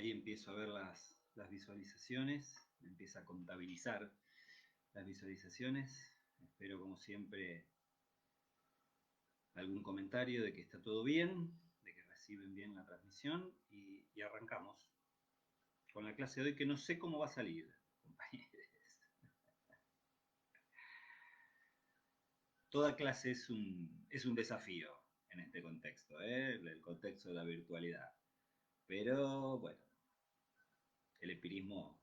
Ahí empiezo a ver las visualizaciones, me empieza a contabilizar las visualizaciones. Espero, como siempre, algún comentario de que está todo bien, de que reciben bien la transmisión y arrancamos con la clase de hoy, que no sé cómo va a salir, compañeros. Toda clase es un desafío en este contexto, el contexto de la virtualidad. Pero bueno, el empirismo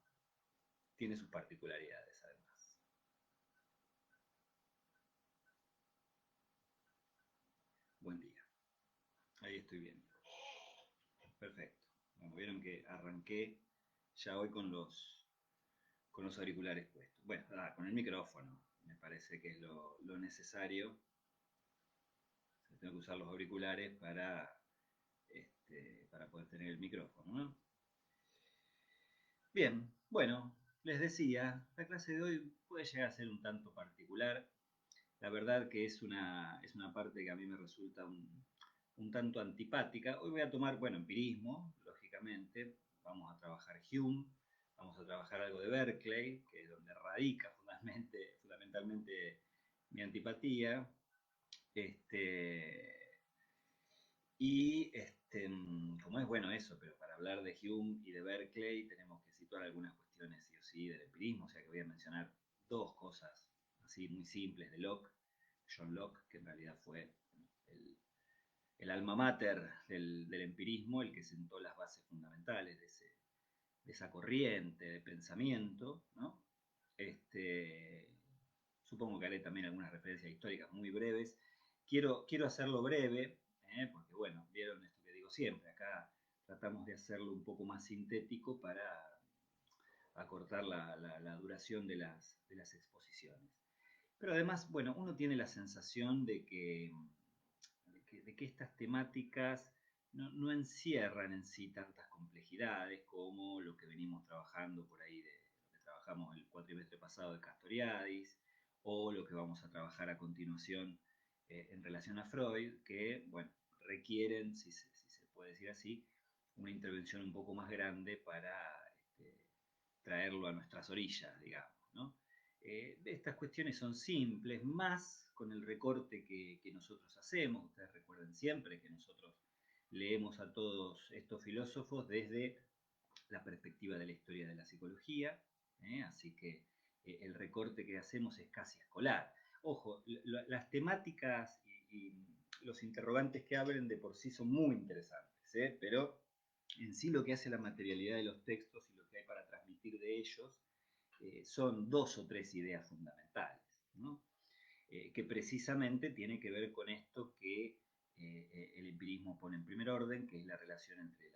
tiene sus particularidades además. Buen día. Ahí estoy bien. Perfecto. Bueno, vieron que arranqué ya hoy con los auriculares puestos. Bueno, con el micrófono. Me parece que es lo necesario. Tengo que usar los auriculares para poder tener el micrófono, ¿no? Bien, bueno, les decía, la clase de hoy puede llegar a ser un tanto particular. La verdad que es una parte que a mí me resulta un tanto antipática. Hoy voy a tomar, bueno, empirismo, lógicamente. Vamos a trabajar Hume, vamos a trabajar algo de Berkeley, que es donde radica fundamentalmente mi antipatía. Como es bueno eso, pero para hablar de Hume y de Berkeley tenemos que situar algunas cuestiones sí o sí del empirismo, o sea que voy a mencionar dos cosas así muy simples de Locke, John Locke, que en realidad fue el alma mater del empirismo, el que sentó las bases fundamentales de esa corriente de pensamiento, ¿no? Supongo que haré también algunas referencias históricas muy breves. Quiero hacerlo breve, porque bueno, vieron esto que digo siempre, acá tratamos de hacerlo un poco más sintético para acortar la duración de las exposiciones. Pero además, bueno, uno tiene la sensación de que estas temáticas no encierran en sí tantas complejidades como lo que venimos trabajando por ahí, de lo que trabajamos el cuatrimestre pasado de Castoriadis, o lo que vamos a trabajar a continuación en relación a Freud, que, bueno, requieren, si se puede decir así, una intervención un poco más grande para traerlo a nuestras orillas, digamos, ¿no? Estas cuestiones son simples, más con el recorte que nosotros hacemos. Ustedes recuerden siempre que nosotros leemos a todos estos filósofos desde la perspectiva de la historia de la psicología, así que el recorte que hacemos es casi escolar. Ojo, las temáticas y los interrogantes que abren de por sí son muy interesantes, pero en sí lo que hace la materialidad de los textos y lo que hay para transmitir de ellos son dos o tres ideas fundamentales, ¿no? Que precisamente tiene que ver con esto que el empirismo pone en primer orden, que es la relación entre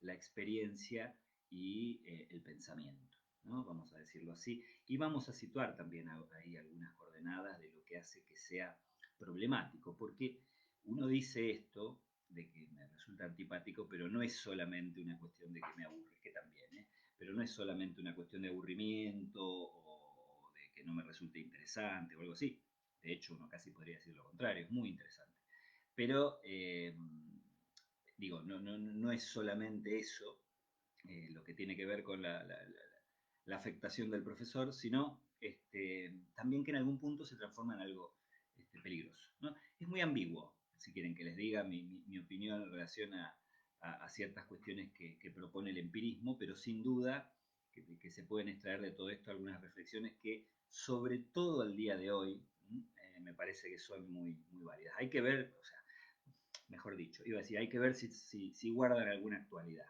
la experiencia y el pensamiento, ¿no? Vamos a decirlo así, y vamos a situar también ahí algunas coordenadas de lo que hace que sea problemático, porque uno dice esto de que me resulta antipático, pero no es solamente una cuestión de que me aburre, que también, pero no es solamente una cuestión de aburrimiento o de que no me resulte interesante o algo así. De hecho, uno casi podría decir lo contrario, es muy interesante. Pero, digo, no es solamente eso lo que tiene que ver con la afectación del profesor, sino también que en algún punto se transforma en algo peligroso, ¿no? Es muy ambiguo, si quieren que les diga mi opinión en relación a ciertas cuestiones que propone el empirismo, pero sin duda que se pueden extraer de todo esto algunas reflexiones que, sobre todo al día de hoy, me parece que son muy, muy válidas. Hay que ver, o sea, mejor dicho, iba a decir, hay que ver si guardan alguna actualidad.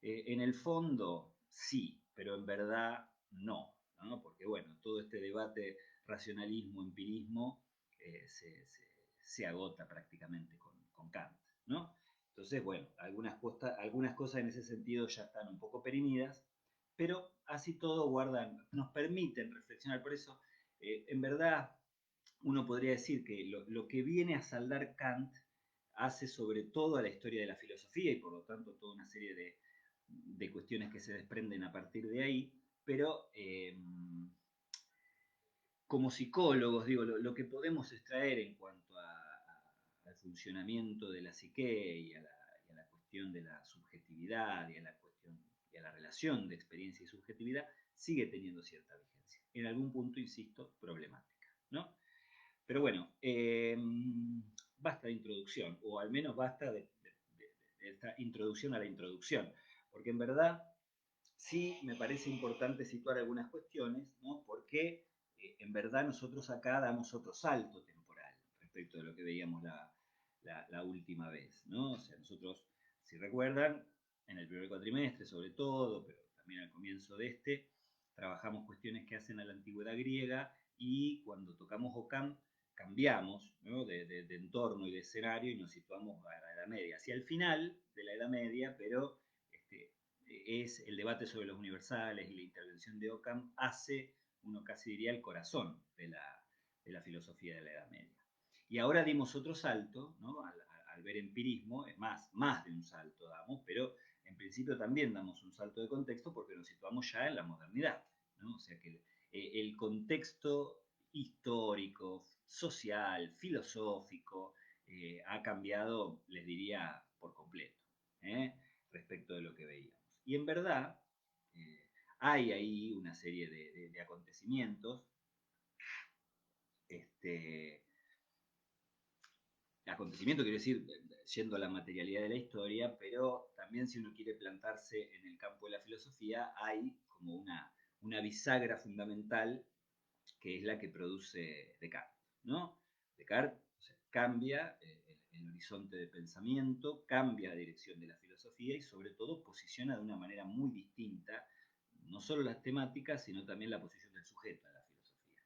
En el fondo, sí, pero en verdad no, ¿no? Porque, bueno, todo este debate racionalismo-empirismo se agota prácticamente con Kant, ¿no? Entonces, bueno, algunas cosas en ese sentido ya están un poco perimidas, pero así todo nos permiten reflexionar. Por eso, en verdad, uno podría decir que lo que viene a saldar Kant hace sobre todo a la historia de la filosofía y por lo tanto toda una serie de cuestiones que se desprenden a partir de ahí, pero como psicólogos, digo, lo que podemos extraer en cuanto al funcionamiento de la psique y a la cuestión de la subjetividad y a la cuestión relación de experiencia y subjetividad sigue teniendo cierta vigencia. En algún punto, insisto, problemática, ¿no? Pero bueno, basta de introducción, o al menos basta de esta introducción a la introducción, porque en verdad sí me parece importante situar algunas cuestiones, ¿no? Porque en verdad nosotros acá damos otro salto temporal respecto de lo que veíamos la última vez, ¿no? O sea, nosotros, si recuerdan, en el primer cuatrimestre sobre todo, pero también al comienzo de este, trabajamos cuestiones que hacen a la antigüedad griega y cuando tocamos Ockham cambiamos, ¿no? de entorno y de escenario y nos situamos a la Edad Media, hacia el final de la Edad Media, pero este, es el debate sobre los universales y la intervención de Ockham hace, uno casi diría, el corazón de la filosofía de la Edad Media. Y ahora dimos otro salto, ¿no? Al ver empirismo, es más de un salto damos, pero en principio también damos un salto de contexto porque nos situamos ya en la modernidad, ¿no? O sea que el contexto histórico, social, filosófico, ha cambiado, les diría, por completo, ¿eh? Respecto de lo que veíamos. Y en verdad, eh, hay ahí una serie de acontecimientos, este, acontecimiento quiero decir, yendo a la materialidad de la historia, pero también si uno quiere plantarse en el campo de la filosofía, hay como una bisagra fundamental que es la que produce Descartes, ¿no? Descartes, o sea, cambia el horizonte de pensamiento, cambia la dirección de la filosofía y sobre todo posiciona de una manera muy distinta no solo las temáticas, sino también la posición del sujeto en la filosofía.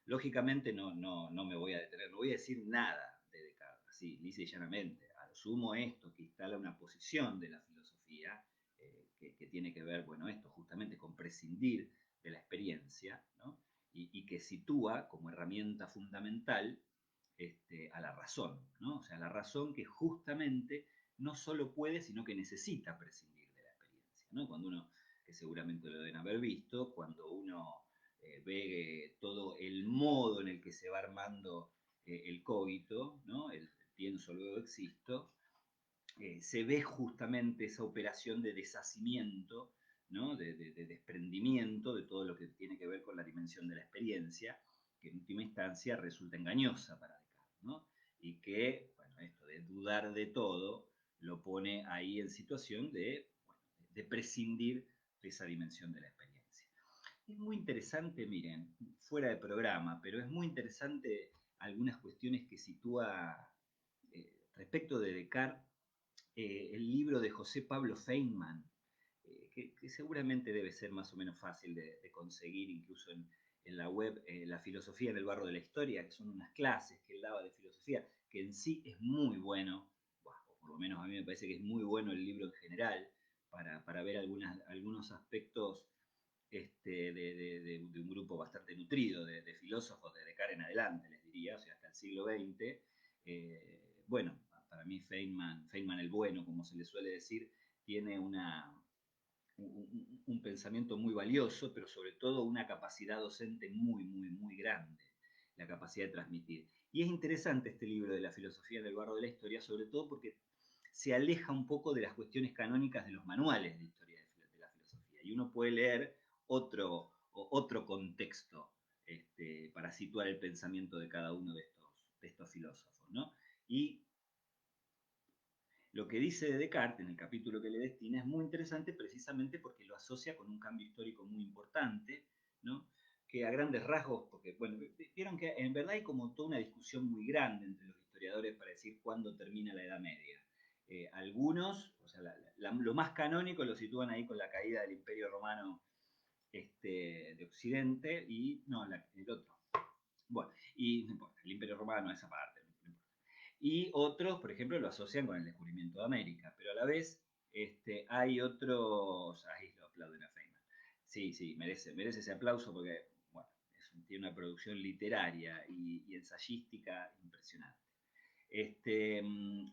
Lógicamente no me voy a detener, no voy a decir nada de Descartes, así, lisa y llanamente. A lo sumo esto que instala una posición de la filosofía que tiene que ver, bueno, esto justamente con prescindir de la experiencia, ¿no? Y que sitúa como herramienta fundamental a la razón, ¿no? O sea, la razón que justamente no solo puede, sino que necesita prescindir de la experiencia, ¿no? Cuando uno, que seguramente lo deben haber visto, cuando uno ve todo el modo en el que se va armando el cogito, ¿no? El pienso, luego existo, se ve justamente esa operación de deshacimiento, ¿no? de desprendimiento de todo lo que tiene que ver con la dimensión de la experiencia, que en última instancia resulta engañosa para Descartes, ¿no? Y que, bueno, esto de dudar de todo lo pone ahí en situación de prescindir de esa dimensión de la experiencia. Es muy interesante, miren, fuera de programa, pero es muy interesante algunas cuestiones que sitúa respecto de Descartes el libro de José Pablo Feynman, que seguramente debe ser más o menos fácil de conseguir incluso en la web, La filosofía en el barro de la historia, que son unas clases que él daba de filosofía, que en sí es muy bueno, o por lo menos a mí me parece que es muy bueno el libro en general, para ver algunos aspectos de un grupo bastante nutrido de filósofos de Descartes en adelante, les diría, o sea, hasta el siglo XX. Bueno, para mí Feynman el bueno, como se le suele decir, tiene un pensamiento muy valioso, pero sobre todo una capacidad docente muy grande, la capacidad de transmitir. Y es interesante este libro de la filosofía del barro de la historia, sobre todo porque se aleja un poco de las cuestiones canónicas de los manuales de historia de la filosofía. Y uno puede leer otro contexto para situar el pensamiento de cada uno de estos filósofos, ¿no? Y lo que dice de Descartes en el capítulo que le destina es muy interesante precisamente porque lo asocia con un cambio histórico muy importante, ¿no? Que a grandes rasgos, porque, bueno, vieron que en verdad hay como toda una discusión muy grande entre los historiadores para decir cuándo termina la Edad Media. Algunos, o sea, lo más canónico lo sitúan ahí con la caída del Imperio Romano de Occidente y, no, el otro. Bueno, y no importa, el Imperio Romano, esa parte, no importa. Y otros, por ejemplo, lo asocian con el descubrimiento de América, pero a la vez hay otros, ahí lo aplauden a Feynman. Sí, sí, merece ese aplauso porque, bueno, tiene una producción literaria y ensayística impresionante.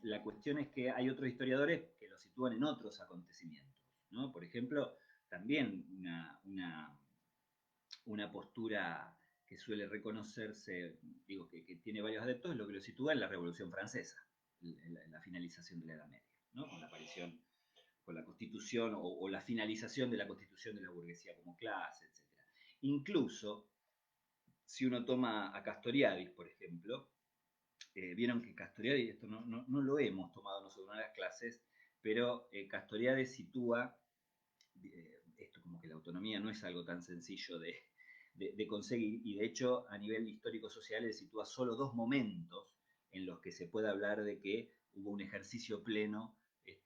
La cuestión es que hay otros historiadores que lo sitúan en otros acontecimientos, ¿no? Por ejemplo, también una postura que suele reconocerse, digo, que tiene varios adeptos, es lo que lo sitúa en la Revolución Francesa, en la finalización de la Edad Media, ¿no? Con la aparición con la constitución o la finalización de la constitución de la burguesía como clase, etc. Incluso, si uno toma a Castoriadis, por ejemplo, vieron que Castoriadis, esto no lo hemos tomado nosotros en las clases, pero Castoriadis sitúa esto como que la autonomía no es algo tan sencillo de conseguir, y de hecho a nivel histórico-social él sitúa solo dos momentos en los que se puede hablar de que hubo un ejercicio pleno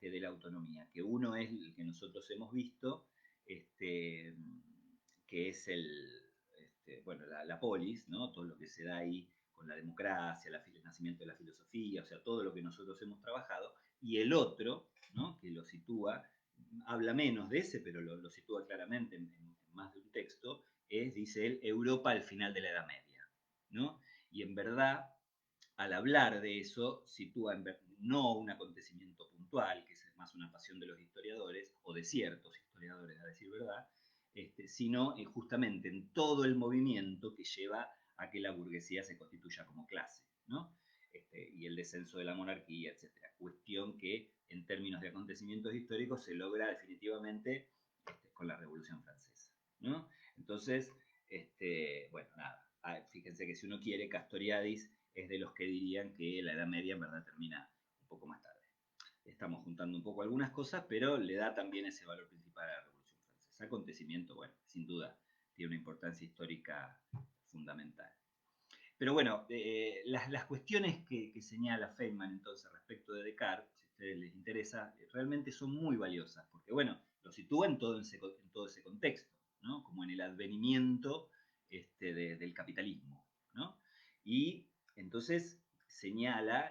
de la autonomía, que uno es el que nosotros hemos visto, este, que es bueno, la polis, ¿no? Todo lo que se da ahí con la democracia, el nacimiento de la filosofía, o sea, todo lo que nosotros hemos trabajado, y el otro, ¿no? Que lo sitúa, habla menos de ese, pero lo sitúa claramente en más de un texto, dice él, Europa al final de la Edad Media, ¿no? Y en verdad, al hablar de eso, sitúa no un acontecimiento puntual, que es más una pasión de los historiadores, o de ciertos historiadores, a decir verdad, sino justamente en todo el movimiento que lleva a que la burguesía se constituya como clase, ¿no? Y el descenso de la monarquía, etcétera. Cuestión que en términos de acontecimientos históricos se logra definitivamente con la Revolución Francesa, ¿no? Entonces, bueno, nada, fíjense que si uno quiere, Castoriadis es de los que dirían que la Edad Media en verdad termina un poco más tarde. Estamos juntando un poco algunas cosas, pero le da también ese valor principal a la Revolución Francesa. Acontecimiento, bueno, sin duda, tiene una importancia histórica fundamental. Pero bueno, las cuestiones que señala Feynman entonces respecto de Descartes, si a ustedes les interesa, realmente son muy valiosas, porque bueno, lo sitúa en todo ese contexto, ¿no? Como en el advenimiento del capitalismo, ¿no? Y entonces señala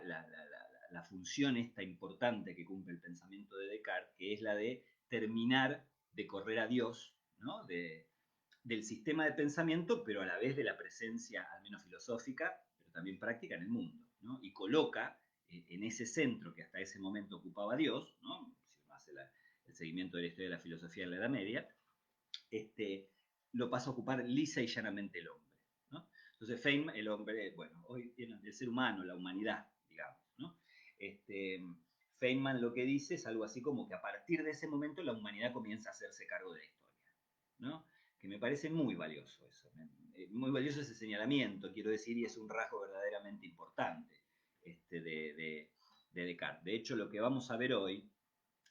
la función esta importante que cumple el pensamiento de Descartes, que es la de terminar de correr a Dios, ¿no? Del sistema de pensamiento, pero a la vez de la presencia, al menos filosófica, pero también práctica en el mundo, ¿no? Y coloca en ese centro que hasta ese momento ocupaba Dios, ¿no? Si uno hace el seguimiento de la historia de la filosofía en la Edad Media, lo pasa a ocupar lisa y llanamente el hombre, ¿no? Entonces Feynman, el hombre, bueno, hoy tiene el ser humano, la humanidad, digamos, ¿no? Feynman lo que dice es algo así como que a partir de ese momento la humanidad comienza a hacerse cargo de la historia, ¿no? Que me parece muy valioso eso, muy valioso ese señalamiento, quiero decir, y es un rasgo verdaderamente importante de Descartes. De hecho, lo que vamos a ver hoy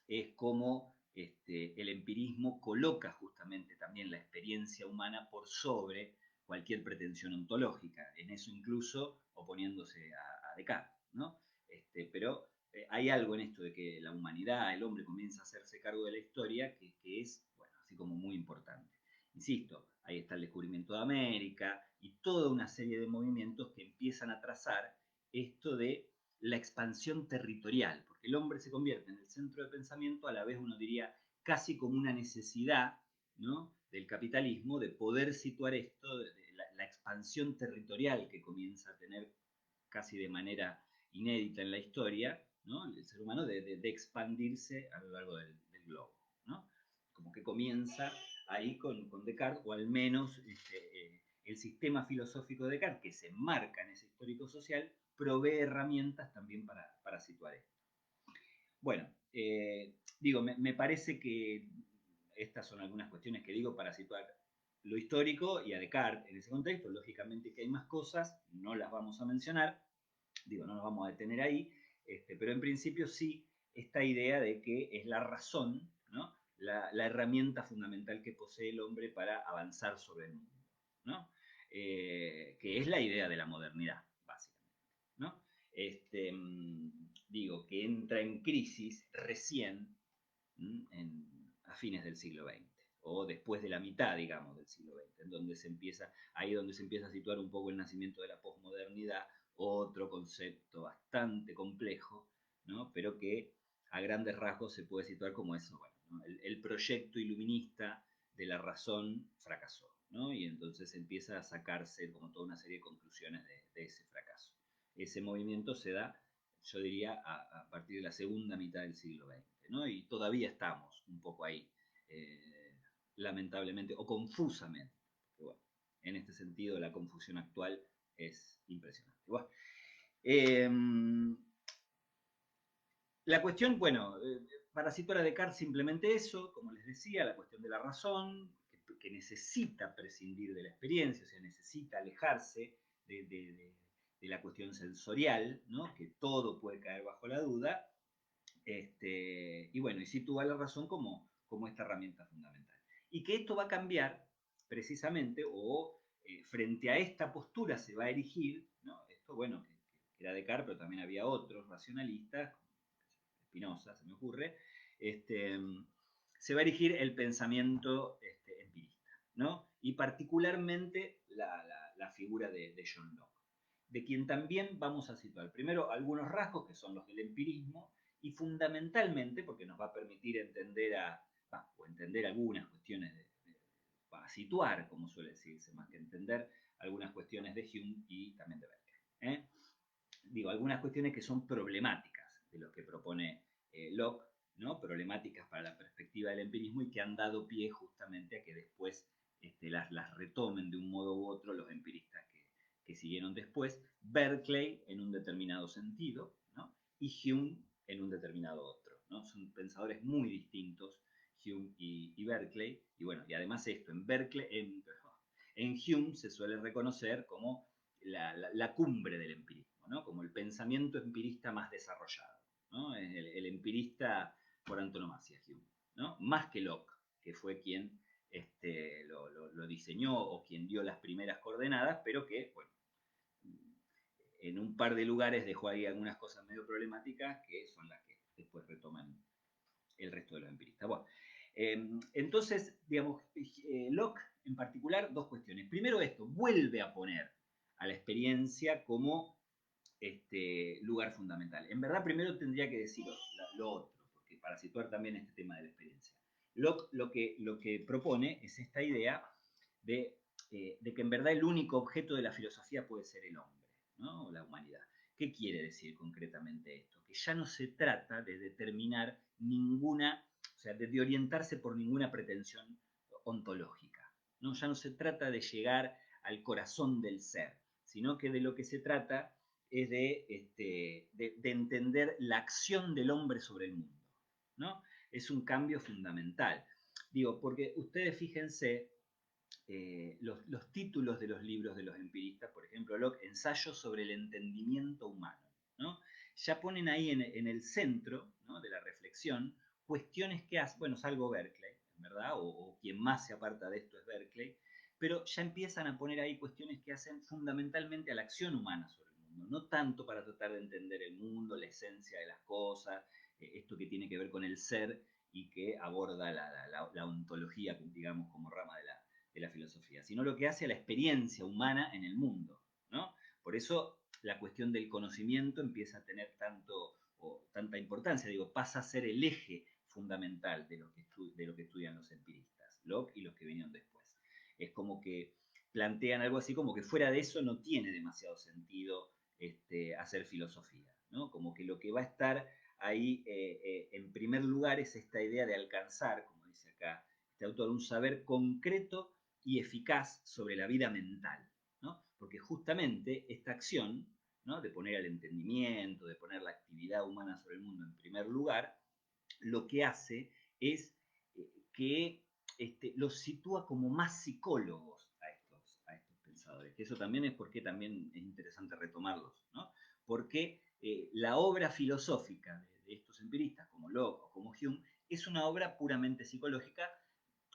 es cómo el empirismo coloca justamente también la experiencia humana por sobre cualquier pretensión ontológica, en eso incluso oponiéndose a Descartes, ¿no? Pero hay algo en esto de que la humanidad, el hombre comienza a hacerse cargo de la historia que es, bueno, así como muy importante. Insisto, ahí está el descubrimiento de América y toda una serie de movimientos que empiezan a trazar esto de la expansión territorial, porque el hombre se convierte en el centro de pensamiento, a la vez uno diría casi como una necesidad, ¿no? Del capitalismo de poder situar esto, de la expansión territorial que comienza a tener casi de manera inédita en la historia, ¿no? El ser humano de expandirse a lo largo del globo, ¿no? Como que comienza ahí con Descartes, o al menos el sistema filosófico de Descartes, que se enmarca en ese histórico social, provee herramientas también para situar esto. Bueno, digo, me parece que estas son algunas cuestiones que digo para situar lo histórico y a Descartes en ese contexto. Lógicamente que hay más cosas, no las vamos a mencionar, digo, no nos vamos a detener ahí, pero en principio sí esta idea de que es la razón, ¿no? La herramienta fundamental que posee el hombre para avanzar sobre el mundo, ¿no? Que es la idea de la modernidad, básicamente, ¿no? Digo, que entra en crisis recién a fines del siglo XX, o después de la mitad, digamos, del siglo XX, en donde se empieza, ahí donde se empieza a situar un poco el nacimiento de la posmodernidad, otro concepto bastante complejo, ¿no? Pero que a grandes rasgos se puede situar como eso, bueno, ¿no? El proyecto iluminista de la razón fracasó, ¿no? Y entonces empieza a sacarse como toda una serie de conclusiones de ese fracaso. Ese movimiento se da, yo diría, a partir de la segunda mitad del siglo XX, ¿no? Y todavía estamos un poco ahí, lamentablemente, o confusamente. Porque, bueno, en este sentido, la confusión actual es impresionante. Bueno, la cuestión, bueno, para situar a Descartes simplemente eso, como les decía, la cuestión de la razón, que necesita prescindir de la experiencia, o sea, necesita alejarse de la cuestión sensorial, ¿no? Que todo puede caer bajo la duda, y bueno, y sitúa la razón como esta herramienta fundamental. Y que esto va a cambiar precisamente, o frente a esta postura se va a erigir, ¿no? Esto, bueno, que era Descartes, pero también había otros racionalistas, Spinoza, se me ocurre, este, se va a erigir el pensamiento empirista, ¿no? Y particularmente la figura de John Locke, de quien también vamos a situar primero algunos rasgos que son los del empirismo y fundamentalmente porque nos va a permitir entender o entender algunas cuestiones para situar, como suele decirse, más que entender algunas cuestiones de Hume y también de Berkeley. Digo, algunas cuestiones que son problemáticas de lo que propone Locke, ¿no? Problemáticas para la perspectiva del empirismo y que han dado pie justamente a que después las retomen de un modo u otro los empiristas que siguieron después, Berkeley en un determinado sentido, ¿no? Y Hume en un determinado otro, ¿no? Son pensadores muy distintos, Hume y Berkeley, y bueno, y además esto, en Berkeley, en Hume se suele reconocer como la cumbre del empirismo, ¿no? Como el pensamiento empirista más desarrollado, ¿no? Es el empirista por antonomasia, Hume, ¿no? Más que Locke, que fue quien lo diseñó o quien dio las primeras coordenadas, pero que, bueno, en un par de lugares dejó ahí algunas cosas medio problemáticas que son las que después retoman el resto de los empiristas. Bueno, entonces, digamos, Locke en particular, dos cuestiones. Primero esto, vuelve a poner a la experiencia como lugar fundamental. En verdad, primero tendría que decir lo otro, porque para situar también este tema de la experiencia. Locke lo que propone es esta idea de que en verdad el único objeto de la filosofía puede ser el hombre, ¿no? O la humanidad. ¿Qué quiere decir concretamente esto? Que ya no se trata de determinar ninguna, o sea, de orientarse por ninguna pretensión ontológica, ¿no? Ya no se trata de llegar al corazón del ser, sino que de lo que se trata es de entender la acción del hombre sobre el mundo, ¿no? Es un cambio fundamental. Digo, porque ustedes fíjense, los títulos de los libros de los empiristas, por ejemplo, Locke, Ensayo sobre el entendimiento humano, ¿no? Ya ponen ahí en el centro, ¿no?, de la reflexión cuestiones que hacen, bueno, salvo Berkeley, ¿verdad? O quien más se aparta de esto es Berkeley, pero ya empiezan a poner ahí cuestiones que hacen fundamentalmente a la acción humana sobre el mundo, no tanto para tratar de entender el mundo, la esencia de las cosas, esto que tiene que ver con el ser y que aborda la ontología, digamos, como rama de la filosofía, sino lo que hace a la experiencia humana en el mundo, ¿no? Por eso la cuestión del conocimiento empieza a tener tanta importancia, digo, pasa a ser el eje fundamental de lo que estudian los empiristas, Locke y los que vinieron después. Es como que plantean algo así como que fuera de eso no tiene demasiado sentido hacer filosofía, ¿no? Como que lo que va a estar ahí en primer lugar es esta idea de alcanzar, como dice acá este autor, un saber concreto y eficaz sobre la vida mental, ¿no? Porque justamente esta acción, ¿no?, de poner el entendimiento, de poner la actividad humana sobre el mundo en primer lugar, lo que hace es que los sitúa como más psicólogos a estos pensadores. Que eso también es porque también es interesante retomarlos, ¿no? Porque la obra filosófica de estos empiristas, como Locke o como Hume, es una obra puramente psicológica.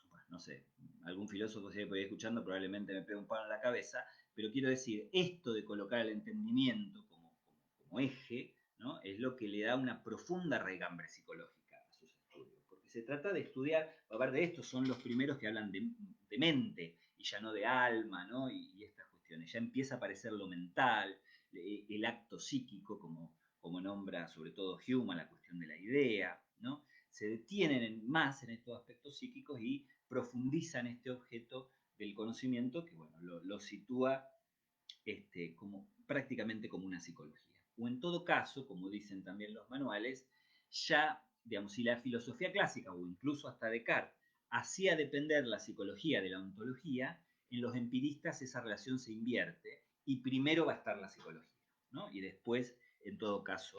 Bueno, no sé, algún filósofo si me escuchando probablemente me pegue un palo en la cabeza, pero quiero decir, esto de colocar el entendimiento como eje, ¿no?, es lo que le da una profunda raigambre psicológica a sus estudios, porque se trata de estudiar, aparte de esto, son los primeros que hablan de mente y ya no de alma, ¿no?, y estas cuestiones. Ya empieza a aparecer lo mental, el acto psíquico, como nombra sobre todo Hume, la cuestión de la idea, ¿no? Se detienen más en estos aspectos psíquicos y profundizan este objeto del conocimiento que, bueno, lo sitúa prácticamente como una psicología. O en todo caso, como dicen también los manuales, ya, digamos, si la filosofía clásica o incluso hasta Descartes hacía depender la psicología de la ontología, en los empiristas esa relación se invierte y primero va a estar la psicología, ¿no? Y después, en todo caso,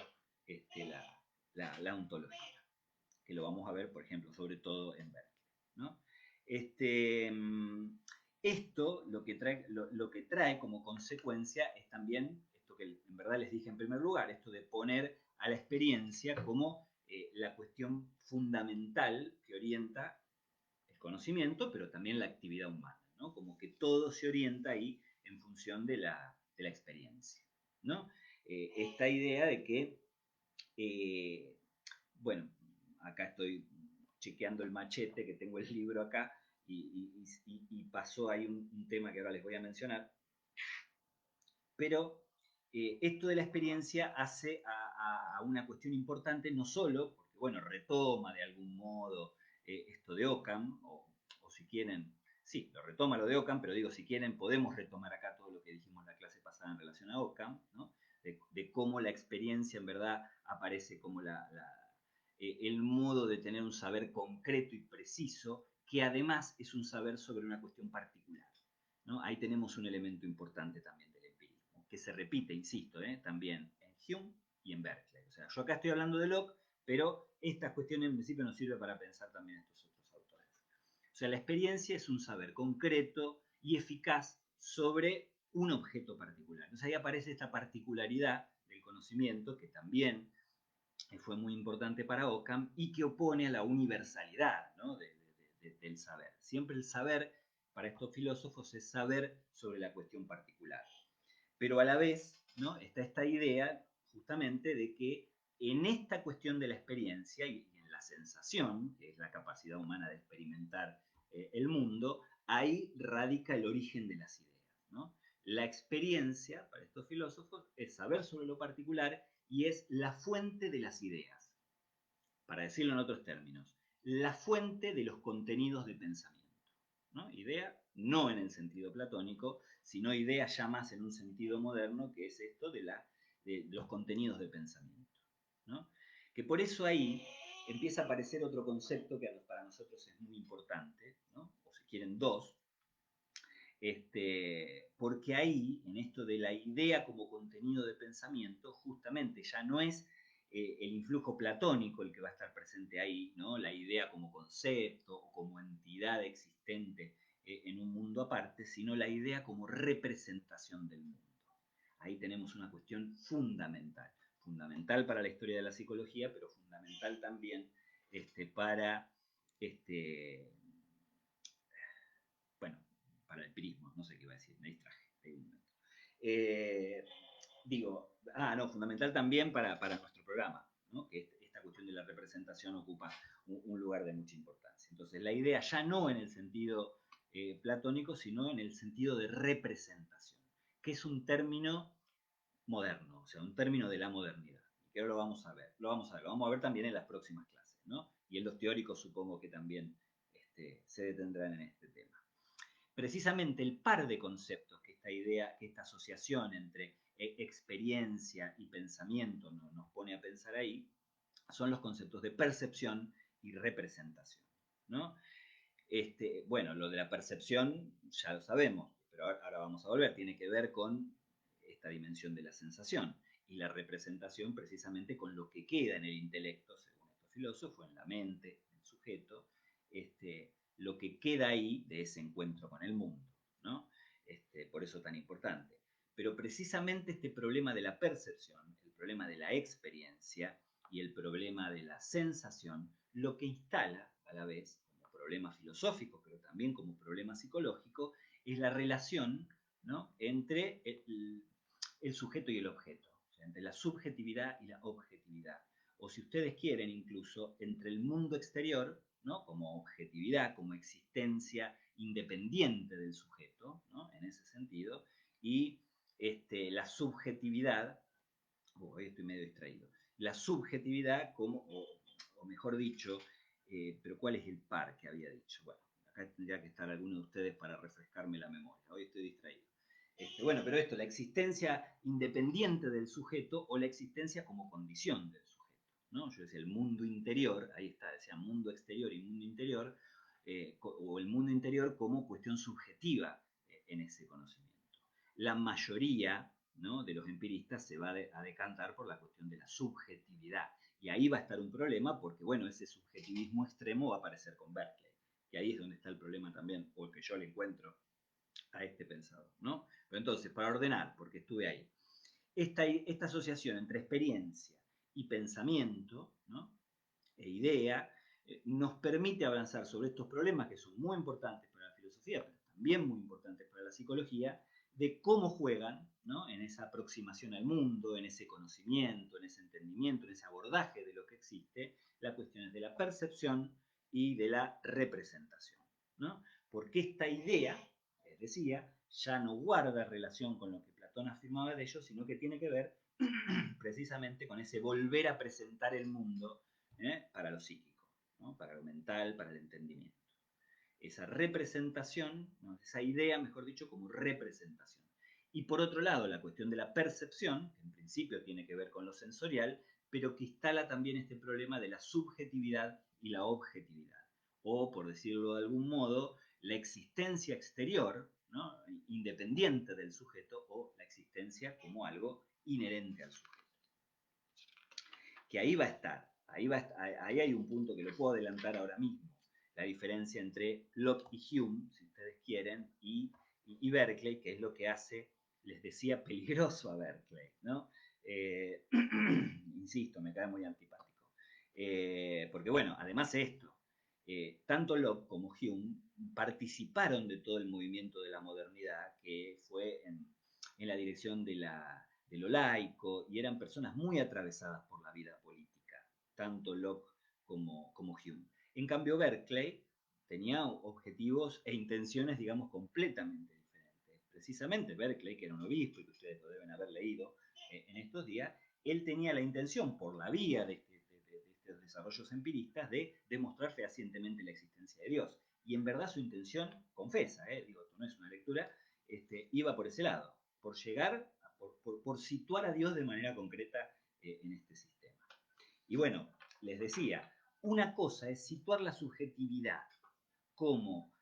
la ontología. ¿Ok? que lo vamos a ver, por ejemplo, sobre todo en Berkeley, ¿no? Este, esto lo que trae como consecuencia es también esto que en verdad les dije en primer lugar, esto de poner a la experiencia como la cuestión fundamental que orienta el conocimiento, pero también la actividad humana, ¿no? Como que todo se orienta ahí en función de la experiencia, ¿no? Esta idea de que, eh, bueno, acá estoy chequeando el machete, que tengo el libro acá, y pasó ahí un tema que ahora les voy a mencionar, pero esto de la experiencia hace a una cuestión importante, no solo, porque bueno, retoma de algún modo esto de Ockham, o si quieren, sí, lo retoma lo de Ockham, pero digo, si quieren, podemos retomar acá todo lo que dijimos en la clase pasada en relación a Ockham, ¿no? De cómo la experiencia en verdad aparece como el modo de tener un saber concreto y preciso, que además es un saber sobre una cuestión particular, ¿no? Ahí tenemos un elemento importante también del empirismo, que se repite, insisto, también en Hume y en Berkeley. O sea, yo acá estoy hablando de Locke, pero esta cuestión en principio nos sirve para pensar también estos otros autores. O sea, la experiencia es un saber concreto y eficaz sobre un objeto particular. Entonces ahí aparece esta particularidad del conocimiento que también fue muy importante para Ockham y que opone a la universalidad, ¿no? Del saber. Siempre el saber para estos filósofos es saber sobre la cuestión particular. Pero a la vez, ¿no? Está esta idea justamente de que en esta cuestión de la experiencia y en la sensación, que es la capacidad humana de experimentar el mundo, ahí radica el origen de las ideas, ¿no? La experiencia, para estos filósofos, es saber sobre lo particular y es la fuente de las ideas. Para decirlo en otros términos, la fuente de los contenidos de pensamiento, ¿no? Idea no en el sentido platónico, sino idea ya más en un sentido moderno, que es esto de los contenidos de pensamiento, ¿no? Que por eso ahí empieza a aparecer otro concepto que para nosotros es muy importante, ¿no? O si quieren dos, porque ahí, en esto de la idea como contenido de pensamiento, justamente ya no es el influjo platónico el que va a estar presente ahí, ¿no? La idea como concepto o como entidad existente en un mundo aparte, sino la idea como representación del mundo. Ahí tenemos una cuestión fundamental, fundamental para la historia de la psicología, pero fundamental también para este, bueno, para el empirismo, no sé qué iba a decir, me distraje. Eh, no, fundamental también para nuestro programa, ¿no? Que esta cuestión de la representación ocupa un lugar de mucha importancia. Entonces, la idea ya no en el sentido platónico, sino en el sentido de representación, que es un término moderno, o sea, un término de la modernidad. Y que ahora lo vamos a ver, lo vamos a ver también en las próximas clases, ¿no? Y en los teóricos supongo que también se detendrán en este tema. Precisamente el par de conceptos que esta idea, que esta asociación entre experiencia y pensamiento nos pone a pensar ahí, son los conceptos de percepción y representación, ¿no? Bueno, lo de la percepción ya lo sabemos, pero ahora vamos a volver, tiene que ver con esta dimensión de la sensación y la representación precisamente con lo que queda en el intelecto, según estos filósofos, en la mente, en el sujeto, lo que queda ahí de ese encuentro con el mundo, ¿no? Por eso tan importante. Pero precisamente este problema de la percepción, el problema de la experiencia y el problema de la sensación, lo que instala a la vez como problema filosófico, pero también como problema psicológico, es la relación, ¿no? Entre el sujeto y el objeto, o sea, entre la subjetividad y la objetividad. O si ustedes quieren, incluso entre el mundo exterior, ¿no? Como objetividad, como existencia independiente del sujeto, ¿no? En ese sentido, y la subjetividad, hoy estoy medio distraído, la subjetividad como, o mejor dicho, pero ¿cuál es el par que había dicho? Bueno, acá tendría que estar alguno de ustedes para refrescarme la memoria, hoy estoy distraído. Bueno, pero esto, la existencia independiente del sujeto o la existencia como condición del sujeto, ¿no? Yo decía el mundo interior, ahí está, decía mundo exterior y mundo interior, o el mundo interior como cuestión subjetiva en ese conocimiento. La mayoría, ¿no?, de los empiristas se va a decantar por la cuestión de la subjetividad, Y ahí va a estar un problema porque, bueno, ese subjetivismo extremo va a aparecer con Berkeley. Y ahí es donde está el problema también, o el que yo le encuentro a este pensador, ¿no? Pero entonces, para ordenar, porque estuve ahí, esta asociación entre experiencia y pensamiento, ¿no? E idea, nos permite avanzar sobre estos problemas que son muy importantes para la filosofía, pero también muy importantes para la psicología, de cómo juegan, ¿no? En esa aproximación al mundo, en ese conocimiento, en ese entendimiento, en ese abordaje de lo que existe, las cuestiones de la percepción y de la representación, ¿no? Porque esta idea, les decía, ya no guarda relación con lo que Platón afirmaba de ello, sino que tiene que ver precisamente con ese volver a presentar el mundo, para lo psíquico, ¿no? Para lo mental, para el entendimiento. Esa representación, ¿no? Esa idea, mejor dicho, como representación. Y por otro lado, la cuestión de la percepción, que en principio tiene que ver con lo sensorial, pero que instala también este problema de la subjetividad y la objetividad. O, por decirlo de algún modo, la existencia exterior, ¿no? Independiente del sujeto, o la existencia como algo inherente al sujeto. Que ahí va a estar, ahí hay un punto que lo puedo adelantar ahora mismo, la diferencia entre Locke y Hume, si ustedes quieren, y Berkeley, que es lo que hace, les decía, peligroso a Berkeley, ¿no? Insisto, me cae muy antipático. Porque bueno, además esto, tanto Locke como Hume participaron de todo el movimiento de la modernidad que fue en la dirección de lo laico, y eran personas muy atravesadas por la vida política, tanto Locke como Hume. En cambio, Berkeley tenía objetivos e intenciones, digamos, completamente diferentes. Precisamente Berkeley, que era un obispo y que ustedes lo deben haber leído en estos días, él tenía la intención, por la vía de estos desarrollos empiristas, de demostrar fehacientemente la existencia de Dios. Y en verdad su intención, confesa, digo, esto no es una lectura, iba por ese lado, por llegar, por situar a Dios de manera concreta en este sistema. Y bueno, les decía, una cosa es situar la subjetividad como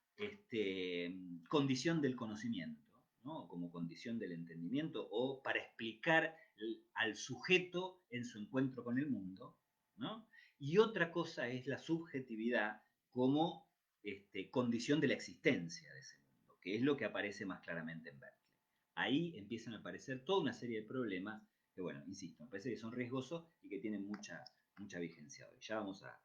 condición del conocimiento, ¿no? Como condición del entendimiento, o para explicar al sujeto en su encuentro con el mundo, ¿no? Y otra cosa es la subjetividad como condición de la existencia de ese mundo, que es lo que aparece más claramente en Berkeley. Ahí empiezan a aparecer toda una serie de problemas que, bueno, insisto, me parece que son riesgosos y que tienen mucha vigencia hoy. Ya vamos a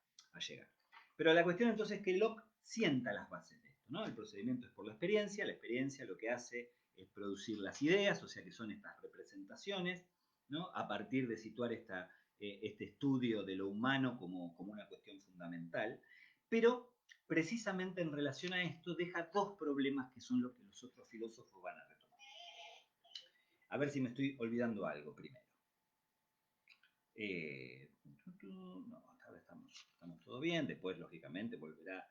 llegar. Pero la cuestión entonces es que Locke sienta las bases de esto, ¿no? El procedimiento es por la experiencia lo que hace es producir las ideas, o sea que son estas representaciones, ¿no? A partir de situar este estudio de lo humano como una cuestión fundamental, pero precisamente en relación a esto deja dos problemas que son los que los otros filósofos van a retomar. A ver si me estoy olvidando algo primero. No, hasta ahora estamos todo bien. Después, lógicamente, volverá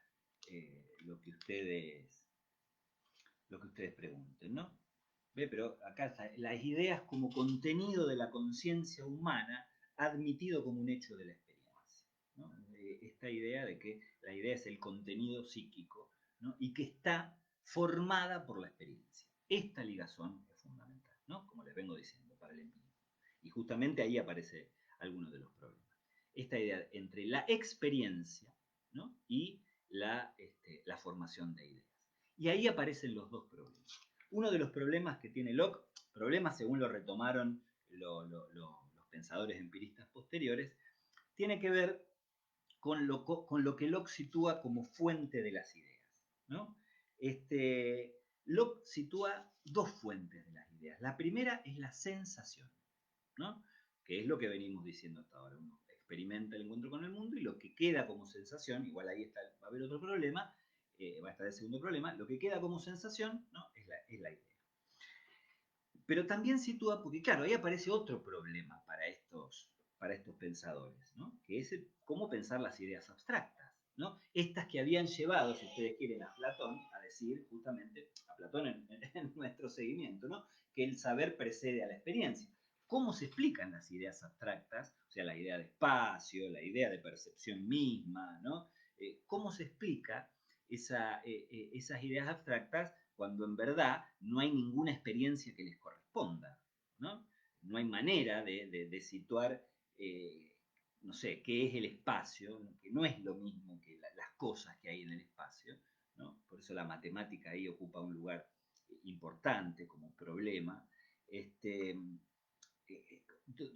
lo que ustedes pregunten, ¿no? ¿Ve? Pero acá está, las ideas como contenido de la conciencia humana admitido como un hecho de la experiencia, ¿no? Esta idea de que la idea es el contenido psíquico, ¿no? Y que está formada por la experiencia. Esta ligazón es fundamental, ¿no? Como les vengo diciendo, para el empirismo. Y justamente ahí aparece alguno de los problemas. Esta idea entre la experiencia, ¿no? Y la formación de ideas. Y ahí aparecen los dos problemas. Uno de los problemas que tiene Locke, problemas según lo retomaron los pensadores empiristas posteriores, tiene que ver con lo que Locke sitúa como fuente de las ideas, ¿no? Locke sitúa dos fuentes de las ideas. La primera es la sensación, ¿no? Que es lo que venimos diciendo hasta ahora. Uno experimenta el encuentro con el mundo y lo que queda como sensación, igual ahí va a haber otro problema, va a estar el segundo problema, lo que queda como sensación, ¿no? es la idea. Pero también sitúa, porque claro, ahí aparece otro problema para estos pensadores, ¿no? Que es cómo pensar las ideas abstractas, ¿no? Estas que habían llevado, si ustedes quieren, a Platón a decir justamente, a Platón en nuestro seguimiento, ¿no? Que el saber precede a la experiencia. ¿Cómo se explican las ideas abstractas? O sea, la idea de espacio, la idea de percepción misma, ¿no? ¿Cómo se explica esas ideas abstractas cuando en verdad no hay ninguna experiencia que les corresponda, ¿no? No hay manera de situar no sé, qué es el espacio, ¿no? Que no es lo mismo que las cosas que hay en el espacio, ¿no? Por eso la matemática ahí ocupa un lugar importante como problema. Este,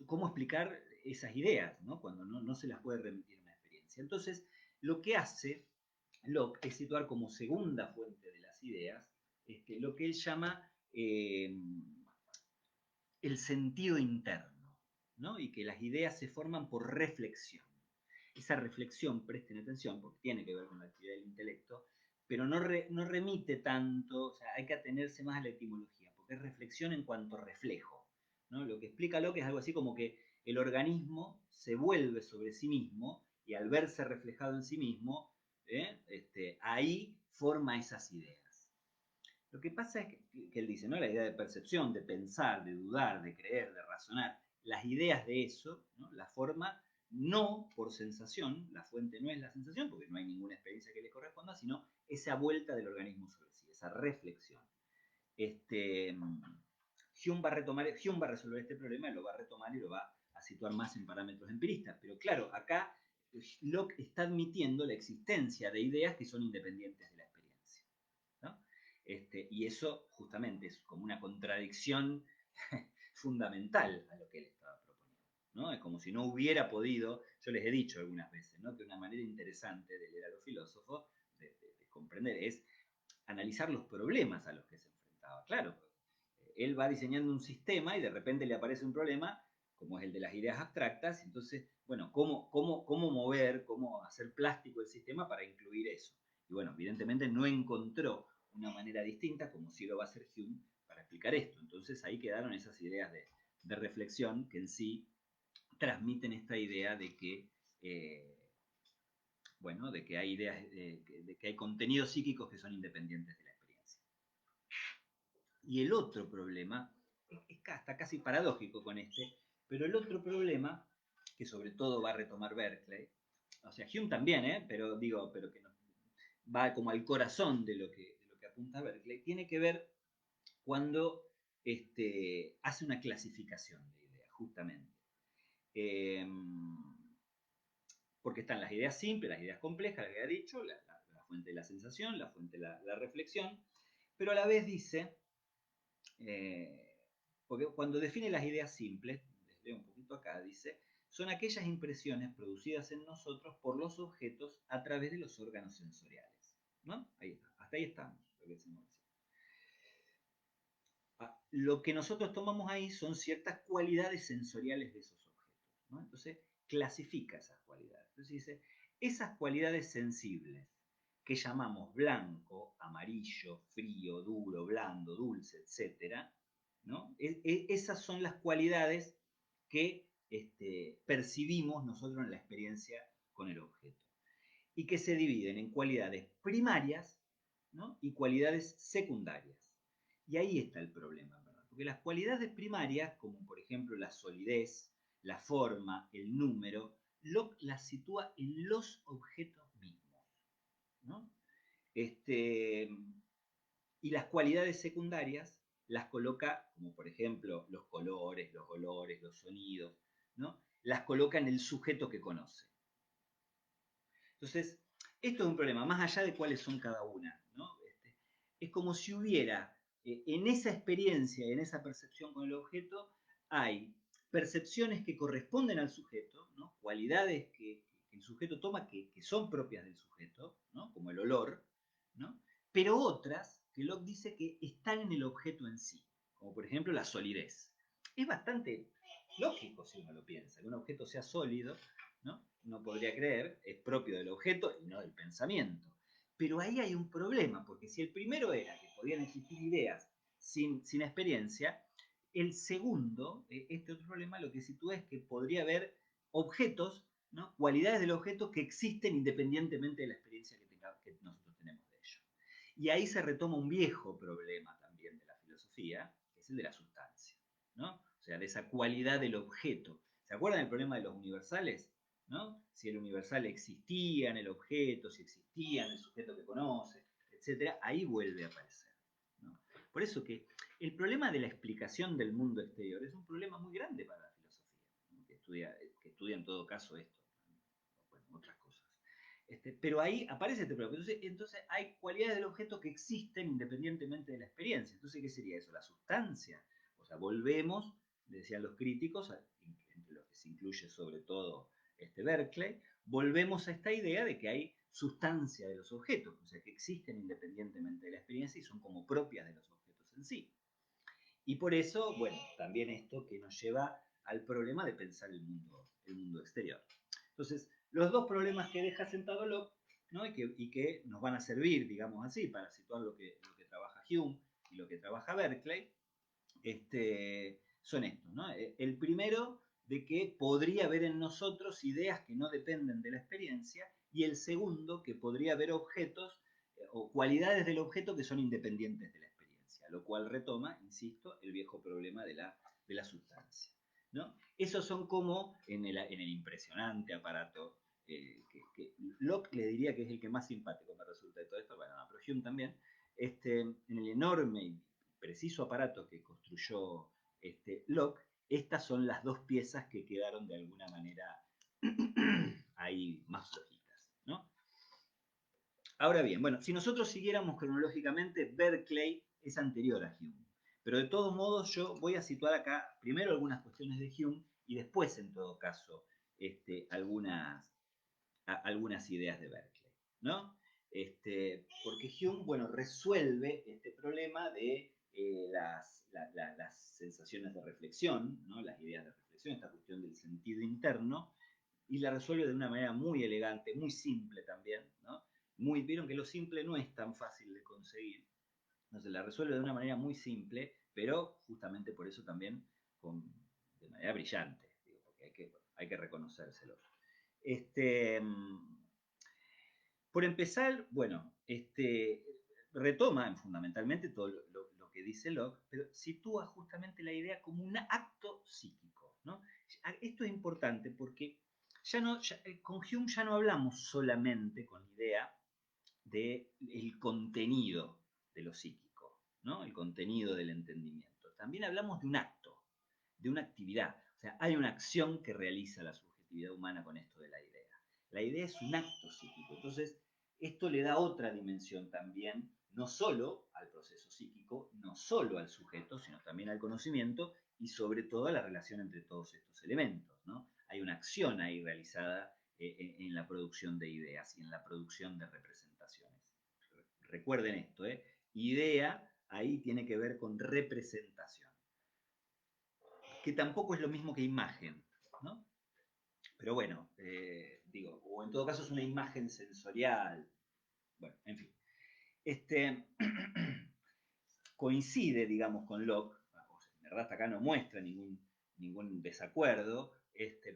¿Cómo explicar esas ideas, ¿no? Cuando no se las puede remitir a una experiencia? Entonces, lo que hace Locke es situar como segunda fuente de las ideas lo que él llama el sentido interno, ¿no? Y que las ideas se forman por reflexión. Esa reflexión, presten atención, porque tiene que ver con la actividad del intelecto, pero no remite tanto, o sea, hay que atenerse más a la etimología, porque es reflexión en cuanto a reflejo, ¿no? Lo que explica Locke es algo así como que el organismo se vuelve sobre sí mismo y al verse reflejado en sí mismo, ahí forma esas ideas. Lo que pasa es que él dice, ¿no? La idea de percepción, de pensar, de dudar, de creer, de razonar, las ideas de eso, ¿no? La forma no por sensación, la fuente no es la sensación, porque no hay ninguna experiencia que le corresponda, sino esa vuelta del organismo sobre sí, esa reflexión. Este, Hume va a resolver este problema y lo va a retomar y lo va a situar más en parámetros empiristas. Pero claro, acá Locke está admitiendo la existencia de ideas que son independientes de la experiencia, ¿no? Y eso justamente es como una contradicción fundamental a lo que él estaba proponiendo, ¿no? Es como si no hubiera podido, yo les he dicho algunas veces, ¿no? Que una manera interesante de leer a los filósofos, de comprender, es analizar los problemas a los que se enfrentaba. Claro, él va diseñando un sistema y de repente le aparece un problema, como es el de las ideas abstractas, entonces, bueno, ¿cómo mover, cómo hacer plástico el sistema para incluir eso? Y bueno, evidentemente no encontró una manera distinta, como sí lo va a hacer Hume, para explicar esto. Entonces ahí quedaron esas ideas de reflexión que en sí transmiten esta idea de que, bueno, de que hay ideas, de que hay contenidos psíquicos que son independientes de la experiencia. Y el otro problema, es hasta casi paradójico con pero el otro problema, que sobre todo va a retomar Berkeley, o sea, Hume también, pero que no, va como al corazón de lo que apunta Berkeley, tiene que ver cuando hace una clasificación de ideas, justamente. Eh, Porque están las ideas simples, las ideas complejas, las que ha dicho, la fuente de la sensación, la fuente de la reflexión, pero a la vez dice, eh, porque cuando define las ideas simples, les leo un poquito acá, dice, son aquellas impresiones producidas en nosotros por los objetos a través de los órganos sensoriales. ¿No? Ahí está, hasta ahí estamos, lo que decimos recién. Lo que nosotros tomamos ahí son ciertas cualidades sensoriales de esos objetos, ¿no? Entonces, clasifica esas cualidades. Entonces dice, esas cualidades sensibles que llamamos blanco, amarillo, frío, duro, blando, dulce, etcétera, ¿no? Esas son las cualidades que percibimos nosotros en la experiencia con el objeto y que se dividen en cualidades primarias, ¿no? Y cualidades secundarias. Y ahí está el problema, ¿verdad? Porque las cualidades primarias, como por ejemplo la solidez, la forma, el número, Locke las sitúa en los objetos mismos, ¿no? Y las cualidades secundarias las coloca, como por ejemplo los colores, los olores, los sonidos, ¿no? Las coloca en el sujeto que conoce. Entonces, esto es un problema, más allá de cuáles son cada una, ¿no? Es como si hubiera, en esa experiencia, en esa percepción con el objeto, hay percepciones que corresponden al sujeto, ¿no? Cualidades que el sujeto toma que son propias del sujeto, ¿no? Como el olor, ¿no? Pero otras que Locke dice que están en el objeto en sí, como por ejemplo la solidez. Es bastante lógico si uno lo piensa, que un objeto sea sólido, ¿no? Uno podría creer, es propio del objeto y no del pensamiento. Pero ahí hay un problema, porque si el primero era que podían existir ideas sin experiencia, el segundo, este otro problema, lo que sitúa es que podría haber objetos, ¿no? Cualidades del objeto que existen independientemente de la experiencia que nosotros tenemos de ello. Y ahí se retoma un viejo problema también de la filosofía, que es el de la sustancia, ¿no? O sea, de esa cualidad del objeto. ¿Se acuerdan del problema de los universales? ¿No? Si el universal existía en el objeto, si existía en el sujeto que conoce, etcétera, ahí vuelve a aparecer, ¿no? Por eso que el problema de la explicación del mundo exterior es un problema muy grande para la filosofía, ¿no? que estudia en todo caso esto, Pero ahí aparece este problema. Entonces hay cualidades del objeto que existen independientemente de la experiencia. Entonces, ¿qué sería eso? La sustancia. O sea, volvemos, decían los críticos, entre los que se incluye sobre todo Berkeley, volvemos a esta idea de que hay sustancia de los objetos, o sea, que existen independientemente de la experiencia y son como propias de los objetos en sí. Y por eso, bueno, también esto que nos lleva al problema de pensar el mundo exterior. Entonces, los dos problemas que deja sentado Locke, ¿no? y que nos van a servir, digamos así, para situar lo que trabaja Hume y lo que trabaja Berkeley, son estos, ¿no? El primero, de que podría haber en nosotros ideas que no dependen de la experiencia, y el segundo, que podría haber objetos o cualidades del objeto que son independientes de la experiencia, lo cual retoma, insisto, el viejo problema de la sustancia, ¿no? Esos son como en el impresionante aparato que Locke le diría que es el que más simpático me resulta de todo esto, bueno, no, pero Hume también, en el enorme y preciso aparato que construyó Locke, estas son las dos piezas que quedaron de alguna manera ahí más flojitas, ¿no? Ahora bien, bueno, si nosotros siguiéramos cronológicamente, Berkeley es anterior a Hume. Pero de todos modos yo voy a situar acá primero algunas cuestiones de Hume y después, en todo caso, algunas ideas de Berkeley, ¿no? Porque Hume, bueno, resuelve este problema de las sensaciones de reflexión, ¿no? Las ideas de reflexión, esta cuestión del sentido interno, y la resuelve de una manera muy elegante, muy simple también, ¿no? Vieron que lo simple no es tan fácil de conseguir, entonces la resuelve de una manera muy simple, pero justamente por eso también de manera brillante, digo, porque hay que reconocérselo. Por empezar, bueno, retoma fundamentalmente todo lo que dice Locke, pero sitúa justamente la idea como un acto psíquico, ¿no? Esto es importante porque con Hume ya no hablamos solamente con la idea del contenido de lo psíquico, ¿no? El contenido del entendimiento. También hablamos de un acto, de una actividad. O sea, hay una acción que realiza la subjetividad humana con esto de la idea. La idea es un acto psíquico. Entonces, esto le da otra dimensión también, no solo al proceso psíquico, no solo al sujeto, sino también al conocimiento y sobre todo a la relación entre todos estos elementos, ¿no? Hay una acción ahí realizada en la producción de ideas y en la producción de representaciones. Recuerden esto, idea ahí tiene que ver con representación, que tampoco es lo mismo que imagen, ¿no? Pero bueno, digo, o en todo caso es una imagen sensorial. Bueno, en fin. Coincide, digamos, con Locke, en verdad hasta acá no muestra ningún desacuerdo,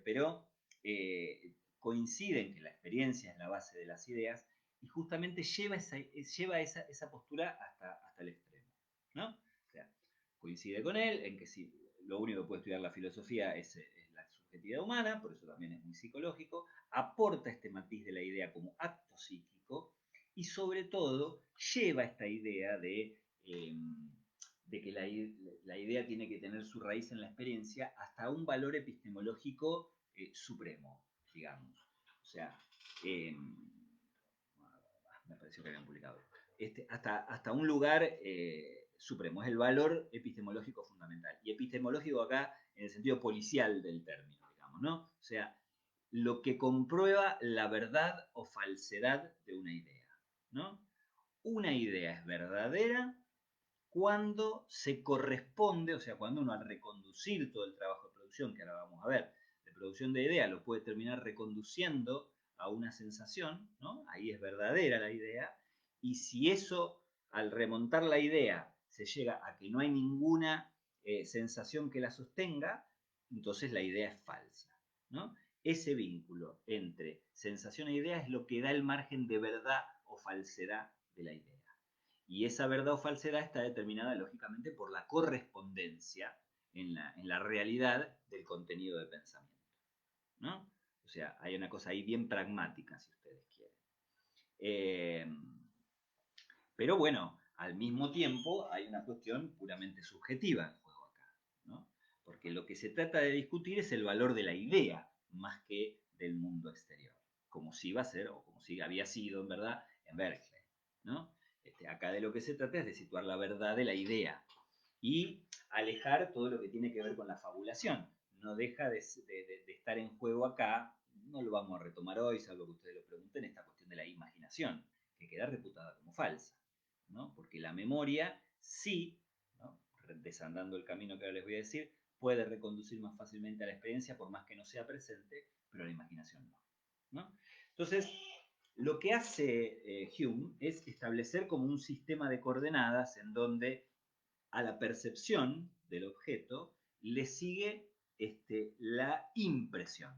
pero coincide en que la experiencia es la base de las ideas y justamente lleva esa postura hasta el extremo, ¿no? O sea, coincide con él en que si lo único que puede estudiar la filosofía es la subjetividad humana, por eso también es muy psicológico, aporta este matiz de la idea como acto psíquico y sobre todo lleva esta idea de que la idea tiene que tener su raíz en la experiencia hasta un valor epistemológico supremo, digamos. O sea, me pareció que habían publicado. Hasta un lugar supremo, es el valor epistemológico fundamental. Y epistemológico acá en el sentido policial del término, digamos, ¿no? O sea, lo que comprueba la verdad o falsedad de una idea, ¿no? Una idea es verdadera cuando se corresponde, o sea, cuando uno al reconducir todo el trabajo de producción, que ahora vamos a ver, de producción de idea, lo puede terminar reconduciendo a una sensación, ¿no? Ahí es verdadera la idea, y si eso, al remontar la idea, se llega a que no hay ninguna sensación que la sostenga, entonces la idea es falsa, ¿no? Ese vínculo entre sensación e idea es lo que da el margen de verdad o falsedad de la idea. Y esa verdad o falsedad está determinada lógicamente por la correspondencia en la realidad del contenido de pensamiento, ¿no? O sea, hay una cosa ahí bien pragmática, si ustedes quieren. Pero bueno, al mismo tiempo hay una cuestión puramente subjetiva en juego acá, ¿no? Porque lo que se trata de discutir es el valor de la idea más que del mundo exterior, como si iba a ser, o como si había sido en verdad en Berkeley, ¿no? Acá de lo que se trata es de situar la verdad de la idea y alejar todo lo que tiene que ver con la fabulación. No deja de estar en juego acá, no lo vamos a retomar hoy, salvo que ustedes lo pregunten, esta cuestión de la imaginación, que queda reputada como falsa, ¿no? Porque la memoria sí, ¿no? Desandando el camino que ahora les voy a decir, puede reconducir más fácilmente a la experiencia, por más que no sea presente, pero la imaginación no, ¿no? Entonces, lo que hace Hume es establecer como un sistema de coordenadas en donde a la percepción del objeto le sigue la impresión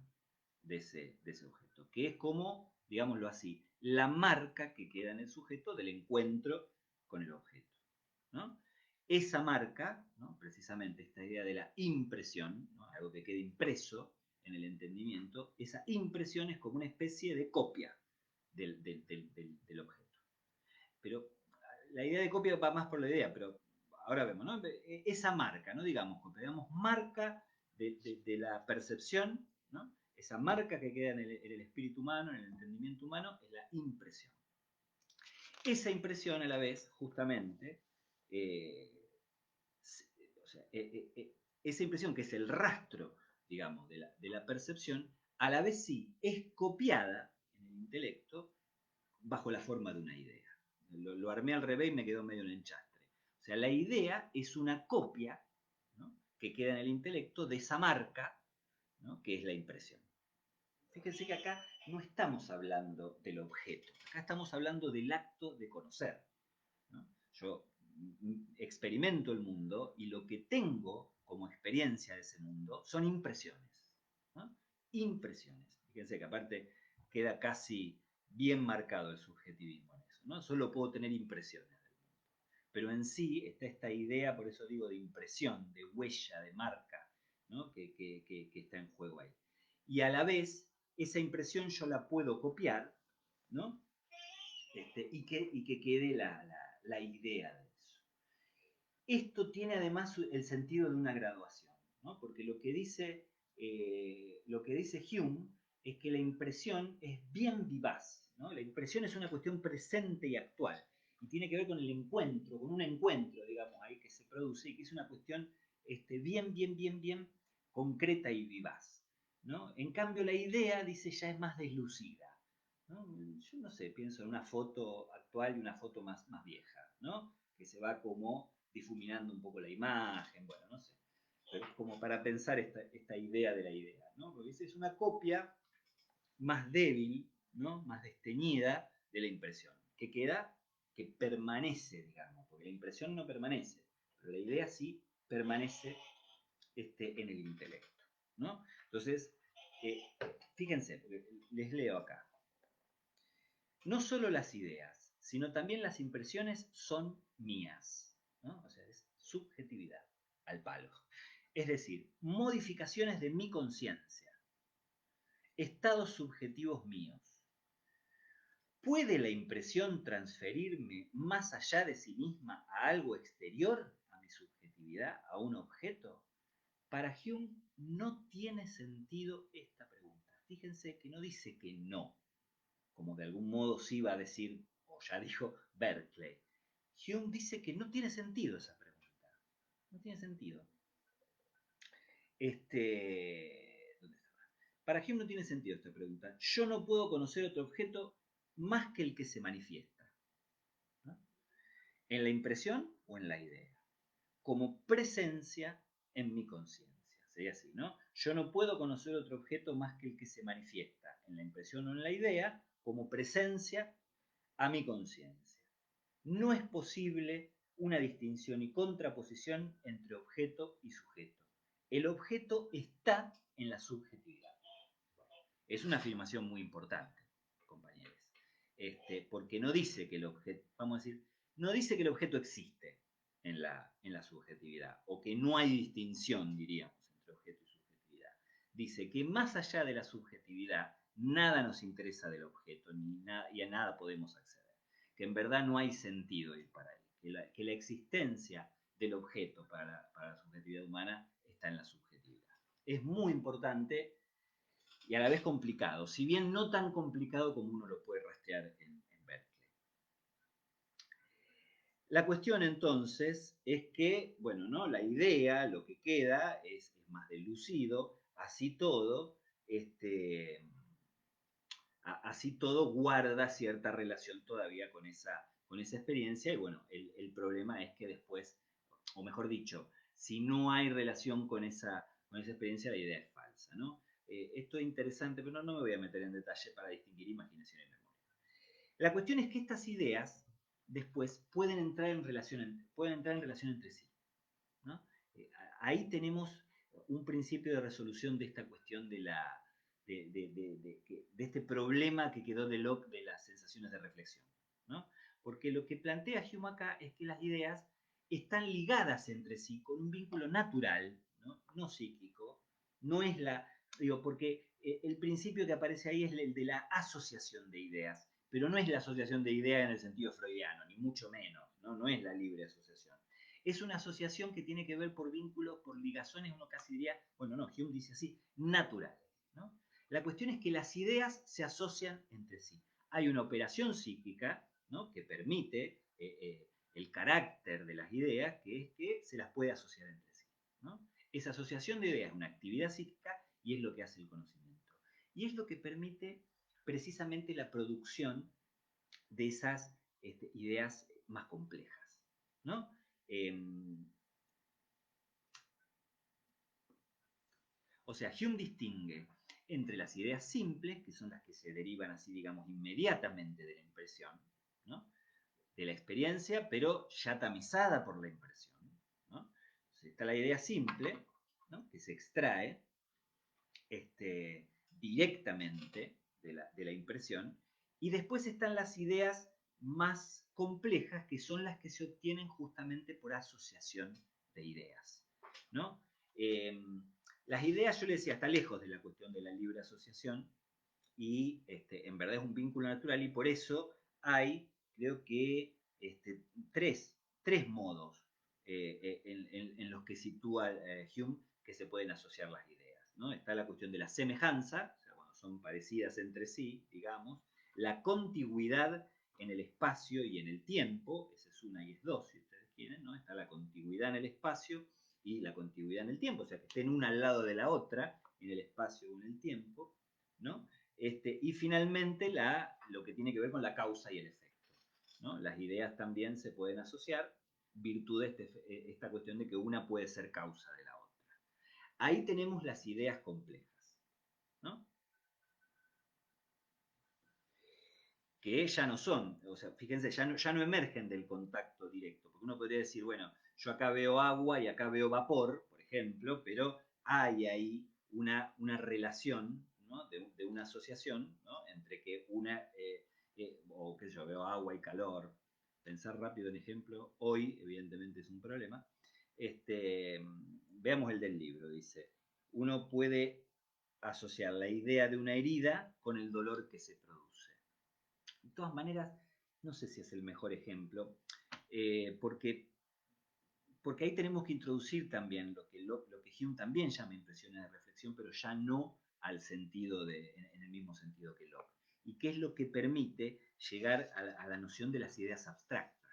de ese objeto, que es como, digámoslo así, la marca que queda en el sujeto del encuentro con el objeto, ¿no? Esa marca, ¿no? Precisamente esta idea de la impresión, ¿no? Algo que quede impreso en el entendimiento, esa impresión es como una especie de copia del objeto. Pero la idea de copia va más por la idea, pero ahora vemos, ¿no? Esa marca, no digamos copia, digamos marca de la percepción, ¿no? Esa marca que queda en el espíritu humano, en el entendimiento humano, es la impresión. Esa impresión a la vez, justamente, eh, o sea, esa impresión que es el rastro, digamos, de la percepción, a la vez sí es copiada en el intelecto bajo la forma de una idea. Lo armé al revés y me quedó medio en enchastre. O sea, la idea es una copia, ¿no? Que queda en el intelecto de esa marca, ¿no? Que es la impresión. Fíjense que acá no estamos hablando del objeto, acá estamos hablando del acto de conocer, ¿no? Yo experimento el mundo y lo que tengo como experiencia de ese mundo son impresiones, ¿no? Impresiones. Fíjense que aparte queda casi bien marcado el subjetivismo en eso, ¿no? Solo puedo tener impresiones del mundo. Pero en sí está esta idea, por eso digo, de impresión, de huella, de marca, ¿no? que está en juego ahí. Y a la vez, esa impresión yo la puedo copiar, ¿no? Y que quede la idea de eso. Esto tiene además el sentido de una graduación, ¿no? Porque lo que dice Hume es que la impresión es bien vivaz, ¿no? La impresión es una cuestión presente y actual, y tiene que ver con el encuentro, con un encuentro, digamos, ahí que se produce, y que es una cuestión bien, bien, bien, bien concreta y vivaz, ¿no? En cambio, la idea, dice, ya es más deslucida, ¿no? Yo no sé, pienso en una foto actual y una foto más vieja, ¿no? Que se va como difuminando un poco la imagen, bueno, no sé. Pero es como para pensar esta idea de la idea, ¿no? Porque es una copia más débil, ¿no? Más desteñida de la impresión, que queda, que permanece, digamos, porque la impresión no permanece, pero la idea sí permanece en el intelecto, ¿no? Entonces, fíjense, porque les leo acá. No solo las ideas, sino también las impresiones son mías, ¿no? O sea, es subjetividad al palo. Es decir, modificaciones de mi conciencia, estados subjetivos míos. ¿Puede la impresión transferirme más allá de sí misma a algo exterior a mi subjetividad, a un objeto? Para Hume no tiene sentido esta pregunta. Fíjense que no dice que no, como de algún modo sí va a decir, o ya dijo Berkeley. Hume dice que no tiene sentido esa pregunta. No tiene sentido. ¿Dónde está? Para Hume no tiene sentido esta pregunta. Yo no puedo conocer otro objeto más que el que se manifiesta, ¿no? En la impresión o en la idea, como presencia en mi conciencia. Sería así, ¿no? Yo no puedo conocer otro objeto más que el que se manifiesta en la impresión o en la idea, como presencia a mi conciencia. No es posible una distinción y contraposición entre objeto y sujeto. El objeto está en la subjetividad. Es una afirmación muy importante, compañeros. Porque no dice que el objeto, vamos a decir, no dice que el objeto existe en la subjetividad, o que no hay distinción, diríamos, entre objeto y subjetividad. Dice que más allá de la subjetividad, nada nos interesa del objeto, y a nada podemos acceder. Que en verdad no hay sentido ir para ahí. Que la existencia del objeto para la subjetividad humana está en la subjetividad. Es muy importante y a la vez complicado, si bien no tan complicado como uno lo puede rastrear en Berkeley. La cuestión entonces es que, bueno, ¿no? La idea, lo que queda, es más delucido, así todo, así todo guarda cierta relación todavía con esa experiencia y bueno, el problema es que después, o mejor dicho, si no hay relación con esa experiencia, la idea es falsa, ¿no? Esto es interesante, pero no me voy a meter en detalle para distinguir imaginación y memoria. La cuestión es que estas ideas después pueden entrar en relación entre sí, ¿no? Ahí tenemos un principio de resolución de esta cuestión de este problema que quedó de Locke de las sensaciones de reflexión, ¿no? Porque lo que plantea Hume acá es que las ideas están ligadas entre sí con un vínculo natural, no psíquico, no es porque el principio que aparece ahí es el de la asociación de ideas, pero no es la asociación de ideas en el sentido freudiano, ni mucho menos, no es la libre asociación. Es una asociación que tiene que ver por vínculos, por ligazones, uno casi diría, bueno, no, Hume dice así, naturales, ¿no? La cuestión es que las ideas se asocian entre sí. Hay una operación psíquica, ¿no? Que permite el carácter de las ideas, que es que se las puede asociar entre sí, ¿no? Esa asociación de ideas es una actividad psíquica y es lo que hace el conocimiento. Y es lo que permite precisamente la producción de esas ideas más complejas, ¿no? Eh, o sea, Hume distingue entre las ideas simples, que son las que se derivan así, digamos, inmediatamente de la impresión, ¿no? De la experiencia, pero ya tamizada por la impresión, ¿no? Entonces, está la idea simple, ¿no? Que se extrae directamente de la impresión, y después están las ideas más complejas, que son las que se obtienen justamente por asociación de ideas, ¿no? Las ideas, yo le decía, está lejos de la cuestión de la libre asociación y en verdad es un vínculo natural y por eso hay, creo que, tres, tres modos en los que sitúa Hume que se pueden asociar las ideas, ¿no? Está la cuestión de la semejanza, o sea, cuando son parecidas entre sí, digamos, la contigüidad en el espacio y en el tiempo, esa es una y es dos, si ustedes quieren, ¿no? Está la contigüidad en el espacio y la contigüidad en el tiempo, o sea, que estén una al lado de la otra, en el espacio o en el tiempo, ¿no? Y finalmente lo que tiene que ver con la causa y el efecto, ¿no? Las ideas también se pueden asociar, virtud de esta cuestión de que una puede ser causa de la otra. Ahí tenemos las ideas complejas, ¿no? Que ya no son, o sea, fíjense, ya no emergen del contacto directo, porque uno podría decir, bueno, yo acá veo agua y acá veo vapor, por ejemplo, pero hay ahí una relación, ¿no? De una asociación, ¿no? Entre que o qué sé yo, veo agua y calor. Pensar rápido en ejemplo, hoy evidentemente es un problema. Veamos el del libro, dice, uno puede asociar la idea de una herida con el dolor que se produce. De todas maneras, no sé si es el mejor ejemplo, porque, porque ahí tenemos que introducir también lo que Hume también llama impresiones de reflexión, pero ya no al sentido en el mismo sentido que Locke. ¿Y qué es lo que permite llegar a la noción de las ideas abstractas?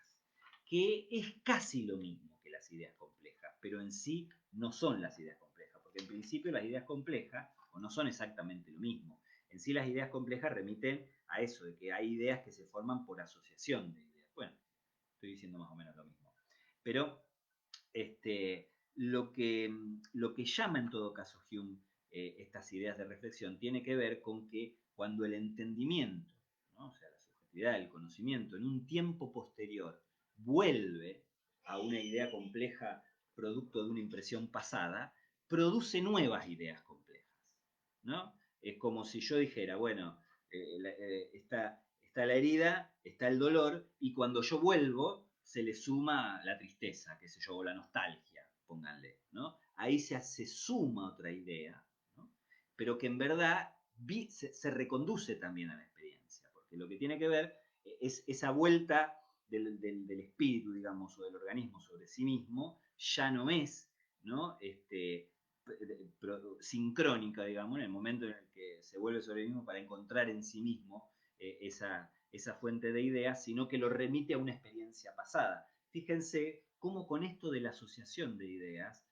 Que es casi lo mismo que las ideas complejas, pero en sí no son las ideas complejas, porque en principio las ideas complejas o no son exactamente lo mismo. En sí las ideas complejas remiten a eso, de que hay ideas que se forman por asociación de ideas. Bueno, estoy diciendo más o menos lo mismo. Pero lo que llama en todo caso Hume estas ideas de reflexión tiene que ver con que cuando el entendimiento, ¿no? O sea, la subjetividad, el conocimiento, en un tiempo posterior vuelve a una idea compleja producto de una impresión pasada, produce nuevas ideas complejas, ¿no? Es como si yo dijera, bueno, está la herida, está el dolor, y cuando yo vuelvo se le suma la tristeza, qué sé yo, o la nostalgia, pónganle, ¿no? Ahí se suma otra idea, ¿no? Pero que en verdad se reconduce también a la experiencia, porque lo que tiene que ver es esa vuelta del espíritu, digamos, o del organismo sobre sí mismo, ya no es, ¿no? sincrónica, digamos, en el momento en el que se vuelve sobre el mismo para encontrar en sí mismo esa fuente de ideas, sino que lo remite a una experiencia pasada. Fíjense cómo con esto de la asociación de ideas,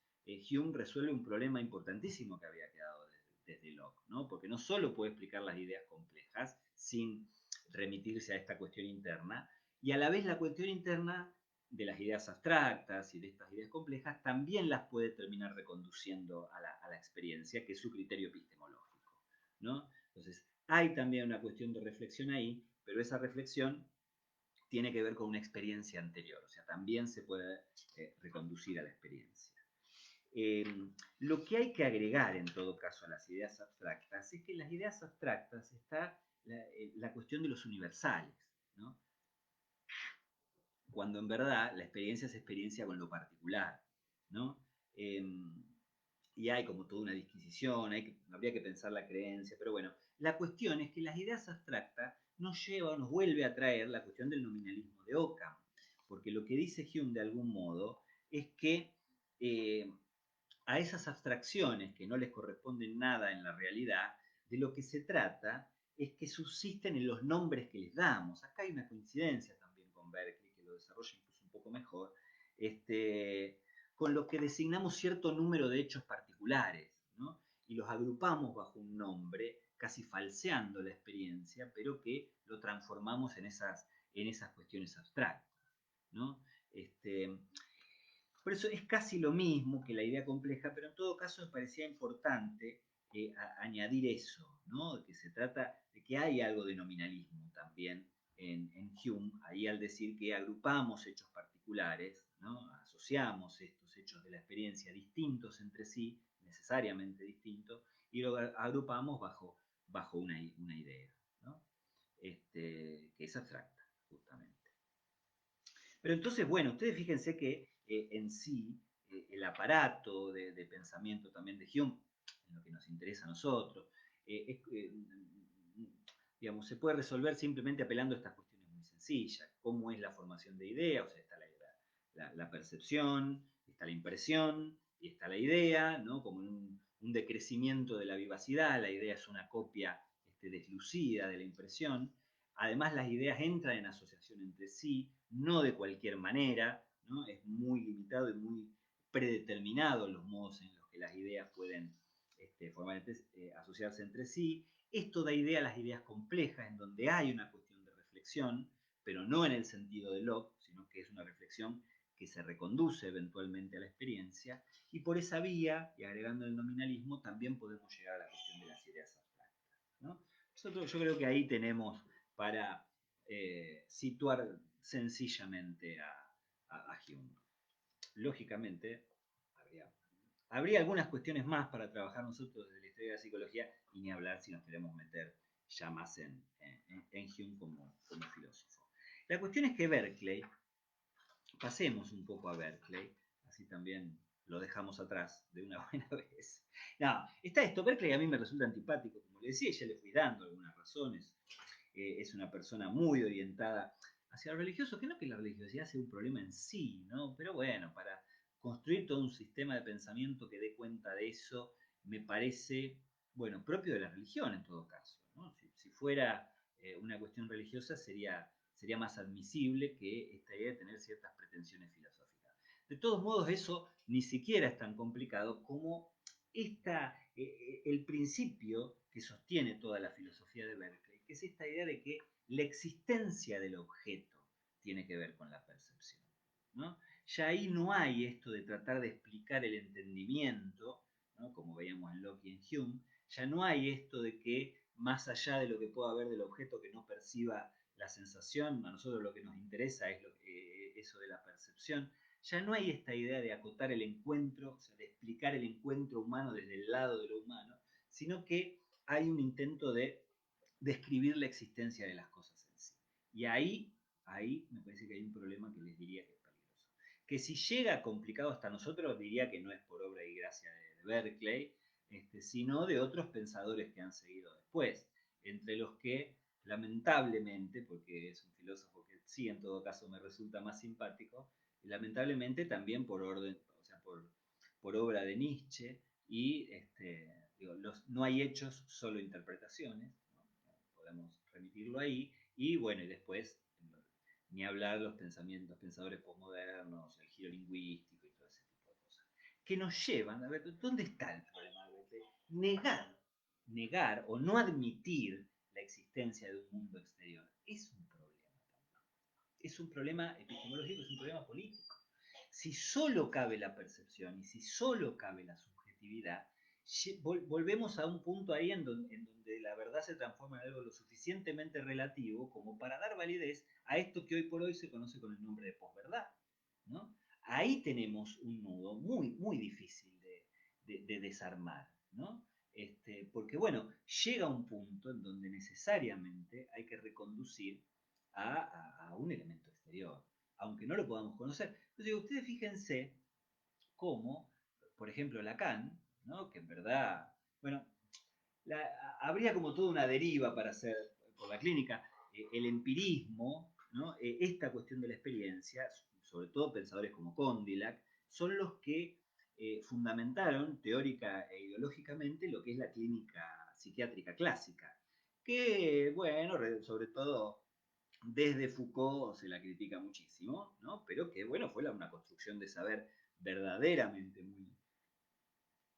Hume resuelve un problema importantísimo que había quedado desde Locke, ¿no? Porque no solo puede explicar las ideas complejas sin remitirse a esta cuestión interna, y a la vez la cuestión interna de las ideas abstractas y de estas ideas complejas también las puede terminar reconduciendo a la experiencia, que es su criterio epistemológico, ¿no? Entonces, hay también una cuestión de reflexión ahí, pero esa reflexión tiene que ver con una experiencia anterior, o sea, también se puede reconducir a la experiencia. Eh, lo que hay que agregar en todo caso a las ideas abstractas es que en las ideas abstractas está la cuestión de los universales, ¿no? Cuando en verdad la experiencia es experiencia con lo particular, ¿no? Eh, y hay como toda una disquisición, habría que pensar la creencia, pero bueno, la cuestión es que las ideas abstractas nos vuelve a traer la cuestión del nominalismo de Occam, porque lo que dice Hume de algún modo es que eh, a esas abstracciones que no les corresponden nada en la realidad, de lo que se trata es que subsisten en los nombres que les damos. Acá hay una coincidencia también con Berkeley, que lo desarrolla incluso un poco mejor, con lo que designamos cierto número de hechos particulares, ¿no? Y los agrupamos bajo un nombre, casi falseando la experiencia, pero que lo transformamos en esas cuestiones abstractas, ¿no? Por eso es casi lo mismo que la idea compleja, pero en todo caso me parecía importante añadir eso, ¿no? Que se trata de que hay algo de nominalismo también en Hume, ahí al decir que agrupamos hechos particulares, ¿no? Asociamos estos hechos de la experiencia distintos entre sí, necesariamente distintos, y lo agrupamos bajo una idea, ¿no? Que es abstracta, justamente. Pero entonces, bueno, ustedes fíjense que en sí el aparato de pensamiento también de Hume, en lo que nos interesa a nosotros, digamos, se puede resolver simplemente apelando a estas cuestiones muy sencillas. ¿Cómo es la formación de ideas? O sea, está la percepción, está la impresión y está la idea, ¿no? Como un decrecimiento de la vivacidad. La idea es una copia deslucida de la impresión. Además, las ideas entran en asociación entre sí, no de cualquier manera, ¿no? Es muy limitado y muy predeterminado los modos en los que las ideas pueden asociarse entre sí. Esto da idea a las ideas complejas, en donde hay una cuestión de reflexión, pero no en el sentido de Locke, sino que es una reflexión que se reconduce eventualmente a la experiencia, y por esa vía, y agregando el nominalismo, también podemos llegar a la cuestión de las ideas abstractas, ¿no? Yo creo que ahí tenemos para situar sencillamente a Hume. Lógicamente, habría algunas cuestiones más para trabajar nosotros desde la historia de la psicología, y ni hablar si nos queremos meter ya más en Hume como filósofo. La cuestión es que Berkeley, pasemos un poco a Berkeley, así también lo dejamos atrás de una buena vez. No, está esto, Berkeley a mí me resulta antipático, como le decía, ya le fui dando algunas razones. Es una persona muy orientada hacia lo religioso, que no que la religiosidad sea un problema en sí, ¿no? Pero bueno, para construir todo un sistema de pensamiento que dé cuenta de eso, me parece, bueno, propio de la religión en todo caso, ¿no? Si fuera una cuestión religiosa sería más admisible que esta idea de tener ciertas pretensiones filosóficas. De todos modos, eso ni siquiera es tan complicado como el principio que sostiene toda la filosofía de Berkeley, que es esta idea de que la existencia del objeto tiene que ver con la percepción, ¿no? Ya ahí no hay esto de tratar de explicar el entendimiento, ¿no? Como veíamos en Locke y en Hume, ya no hay esto de que más allá de lo que pueda haber del objeto que no perciba la sensación, a nosotros lo que nos interesa es eso de la percepción. Ya no hay esta idea de acotar el encuentro, o sea, de explicar el encuentro humano desde el lado de lo humano, sino que hay un intento de describir la existencia de las cosas en sí. Y ahí me parece que hay un problema que les diría que es peligroso. Que si llega complicado hasta nosotros, diría que no es por obra y gracia de Berkeley, sino de otros pensadores que han seguido después, entre los que lamentablemente, porque es un filósofo que sí en todo caso me resulta más simpático, lamentablemente también por orden, o sea, por obra de Nietzsche, y digo, no hay hechos, solo interpretaciones, ¿no? Podemos remitirlo ahí, y bueno, y después, ni hablar los pensamientos, pensadores posmodernos, el giro lingüístico y todo ese tipo de cosas, que nos llevan, a ver, ¿dónde está el problema? Negar o no admitir la existencia de un mundo exterior es un problema también. Es un problema epistemológico, es un problema político. Si solo cabe la percepción y si solo cabe la subjetividad, volvemos a un punto ahí en donde la verdad se transforma en algo lo suficientemente relativo como para dar validez a esto que hoy por hoy se conoce con el nombre de posverdad, ¿no? Ahí tenemos un nudo muy, muy difícil de desarmar, ¿no? Porque bueno, llega un punto en donde necesariamente hay que reconducir a un elemento exterior, aunque no lo podamos conocer. Entonces, ustedes fíjense cómo, por ejemplo, Lacan, ¿no? Que en verdad, bueno, la, habría como toda una deriva para hacer por la clínica, el empirismo, ¿no? Esta cuestión de la experiencia, sobre todo pensadores como Condillac, son los que fundamentaron teórica e ideológicamente lo que es la clínica psiquiátrica clásica, que, bueno, sobre todo desde Foucault se la critica muchísimo, ¿no? Pero que, bueno, fue una construcción de saber verdaderamente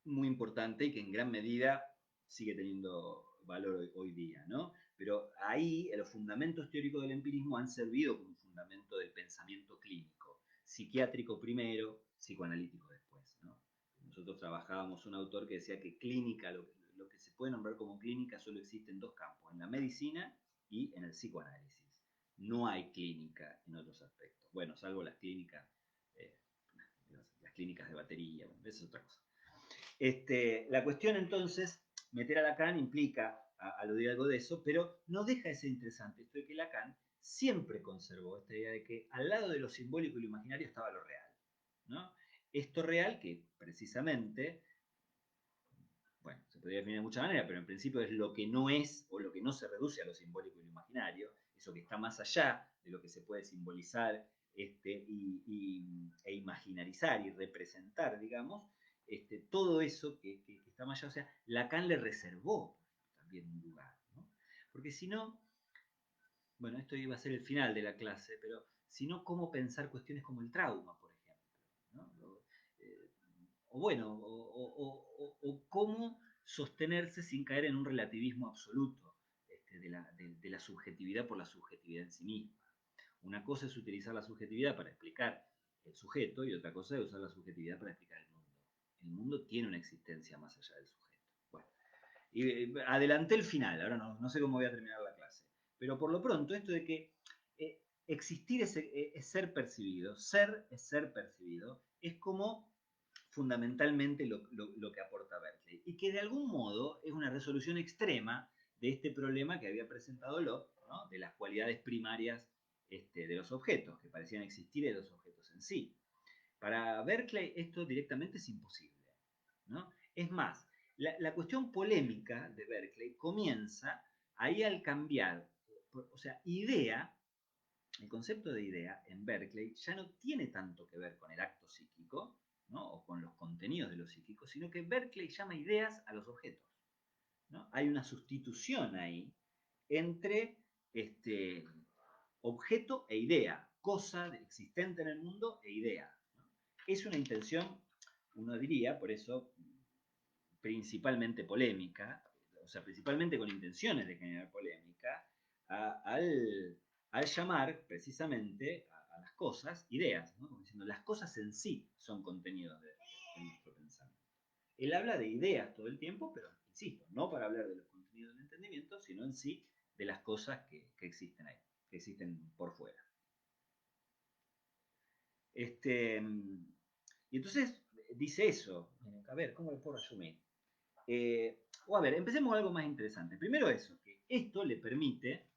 muy importante y que en gran medida sigue teniendo valor hoy día, ¿no? Pero ahí los fundamentos teóricos del empirismo han servido como fundamento del pensamiento clínico, psiquiátrico primero, psicoanalítico después, ¿no? Nosotros trabajábamos un autor que decía que clínica, lo que se puede nombrar como clínica, solo existe en dos campos, en la medicina y en el psicoanálisis. No hay clínica en otros aspectos. Bueno, salvo las clínicas, eh, las clínicas de batería, bueno, eso es otra cosa. La cuestión entonces, meter a Lacan implica aludir algo de eso, pero no deja de ser interesante esto de que Lacan siempre conservó esta idea de que al lado de lo simbólico y lo imaginario estaba lo real, ¿no? Esto real que precisamente, bueno, se podría definir de muchas maneras, pero en principio es lo que no es o lo que no se reduce a lo simbólico y lo imaginario, eso que está más allá de lo que se puede simbolizar e imaginarizar y representar, digamos, todo eso que está más allá, o sea, Lacan le reservó también un lugar, ¿no? Porque si no, bueno, esto iba a ser el final de la clase, pero si no, ¿cómo pensar cuestiones como el trauma, por ejemplo? ¿No? Eh, o bueno, o cómo sostenerse sin caer en un relativismo absoluto de la subjetividad por la subjetividad en sí misma. Una cosa es utilizar la subjetividad para explicar el sujeto y otra cosa es usar la subjetividad para explicar el mundo. El mundo tiene una existencia más allá del sujeto. Bueno, y adelanté el final, ahora no sé cómo voy a terminar la clase. Pero por lo pronto, esto de que existir es ser percibido, ser es ser percibido, es como fundamentalmente lo que aporta Berkeley. Y que de algún modo es una resolución extrema de este problema que había presentado Locke, ¿no? De las cualidades primarias de los objetos, que parecían existir en los objetos en sí. Para Berkeley esto directamente es imposible, ¿no? Es más, la cuestión polémica de Berkeley comienza ahí al cambiar, o sea, idea, el concepto de idea en Berkeley ya no tiene tanto que ver con el acto psíquico, ¿no? O con los contenidos de lo psíquico, sino que Berkeley llama ideas a los objetos, ¿no? Hay una sustitución ahí entre objeto e idea, cosa existente en el mundo e idea, ¿no? Es una intención, uno diría, por eso principalmente polémica, o sea, principalmente con intenciones de generar polémica, al llamar precisamente a las cosas ideas, ¿no? Como diciendo, las cosas en sí son contenidos de nuestro pensamiento. Él habla de ideas todo el tiempo, pero insisto, no para hablar de los contenidos del entendimiento, sino en sí de las cosas que existen ahí, que existen por fuera. Y entonces dice eso. A ver, ¿cómo lo puedo resumir? O a ver, empecemos con algo más interesante. Primero eso, que esto le permite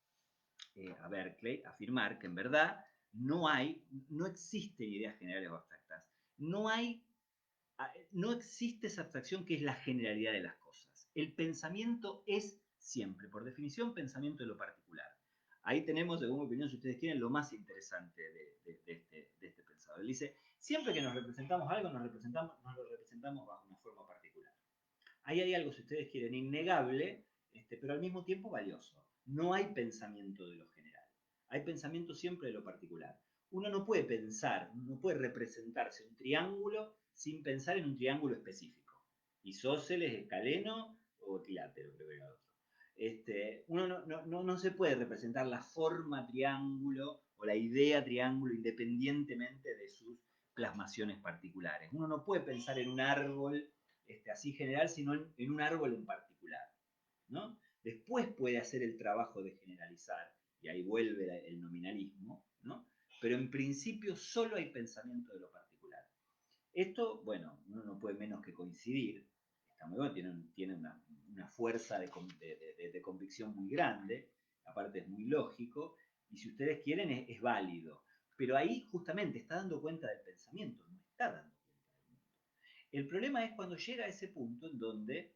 a Berkeley afirmar que en verdad no existen ideas generales o abstractas. No existe esa abstracción que es la generalidad de las cosas. El pensamiento es siempre, por definición, pensamiento de lo particular. Ahí tenemos, según mi opinión, si ustedes quieren, lo más interesante de este pensador. Él dice, siempre que nos representamos algo, nos lo representamos bajo una forma particular. hay algo, si ustedes quieren, innegable, pero al mismo tiempo valioso. No hay pensamiento de lo general, hay pensamiento siempre de lo particular. Uno no puede pensar, no puede representarse un triángulo sin pensar en un triángulo específico. Isósceles, escaleno o equilátero, creo que era otro. Uno no se puede representar la forma triángulo o la idea triángulo independientemente de sus plasmaciones particulares. Uno no puede pensar en un árbol así general, sino en un árbol en particular, ¿no? Después puede hacer el trabajo de generalizar, y ahí vuelve el nominalismo, ¿no? Pero en principio solo hay pensamiento de lo particular. Esto, bueno, uno no puede menos que coincidir, está muy bueno, tiene una fuerza de convicción muy grande, aparte es muy lógico, y si ustedes quieren es válido. Pero ahí justamente está dando cuenta del pensamiento, no está dando cuenta del mundo. El problema es cuando llega a ese punto en donde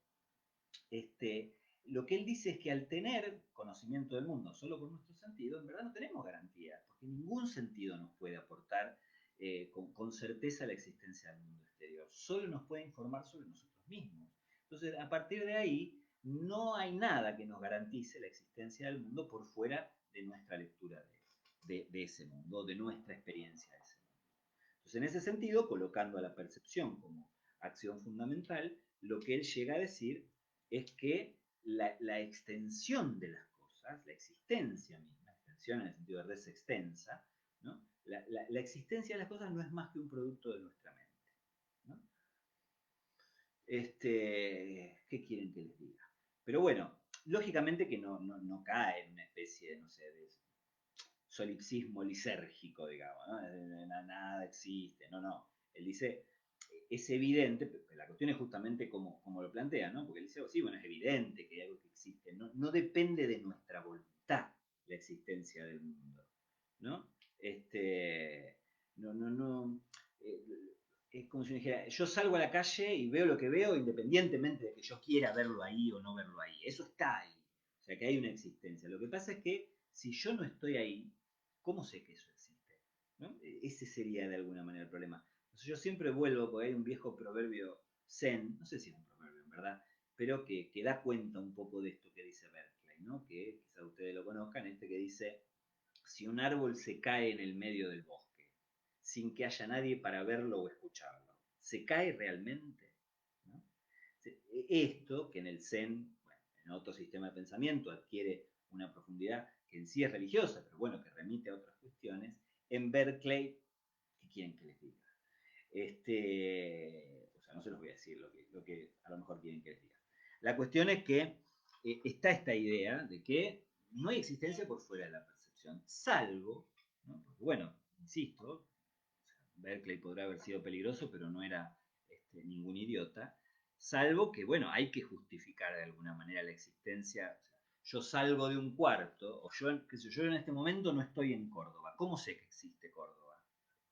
lo que él dice es que al tener conocimiento del mundo solo por nuestro sentido, en verdad no tenemos garantía, porque ningún sentido nos puede aportar con certeza la existencia del mundo exterior. Solo nos puede informar sobre nosotros mismos. Entonces, a partir de ahí, no hay nada que nos garantice la existencia del mundo por fuera de nuestra lectura de ese mundo, de nuestra experiencia de ese mundo. Entonces, en ese sentido, colocando a la percepción como acción fundamental, lo que él llega a decir es que la extensión de las cosas, la existencia misma, extensión en el sentido de res extensa, ¿no? La existencia de las cosas no es más que un producto de nuestra mente, ¿no? ¿Qué quieren que les diga? Pero bueno, lógicamente que no cae en una especie de, no sé, de solipsismo lisérgico, digamos, ¿no? Nada existe, no. Él dice, es evidente, pero la cuestión es justamente como lo plantea, ¿no? Porque él dice, oh, sí, bueno, es evidente que hay algo que existe, no depende de nuestra voluntad la existencia del mundo, ¿no? No, es como si me dijera, yo salgo a la calle y veo lo que veo independientemente de que yo quiera verlo ahí o no verlo ahí, eso está ahí, o sea que hay una existencia. Lo que pasa es que si yo no estoy ahí, ¿cómo sé que eso existe? ¿No? Ese sería de alguna manera el problema. Entonces yo siempre vuelvo, porque hay un viejo proverbio zen, no sé si es un proverbio en verdad, pero que da cuenta un poco de esto que dice Berkeley, ¿no? Que quizás ustedes lo conozcan, que dice, si un árbol se cae en el medio del bosque, sin que haya nadie para verlo o escucharlo, ¿se cae realmente? ¿No? Esto, que en el Zen, bueno, en otro sistema de pensamiento, adquiere una profundidad que en sí es religiosa, pero bueno, que remite a otras cuestiones, en Berkeley, ¿qué quieren que les diga? O sea, no se los voy a decir lo que a lo mejor quieren que les diga. La cuestión es que está esta idea de que no hay existencia por fuera de la percepción, salvo, ¿no? Porque bueno, insisto, Berkeley podrá haber sido peligroso, pero no era ningún idiota, salvo que, bueno, hay que justificar de alguna manera la existencia. O sea, yo salgo de un cuarto, o yo, qué sé yo en este momento no estoy en Córdoba. ¿Cómo sé que existe Córdoba?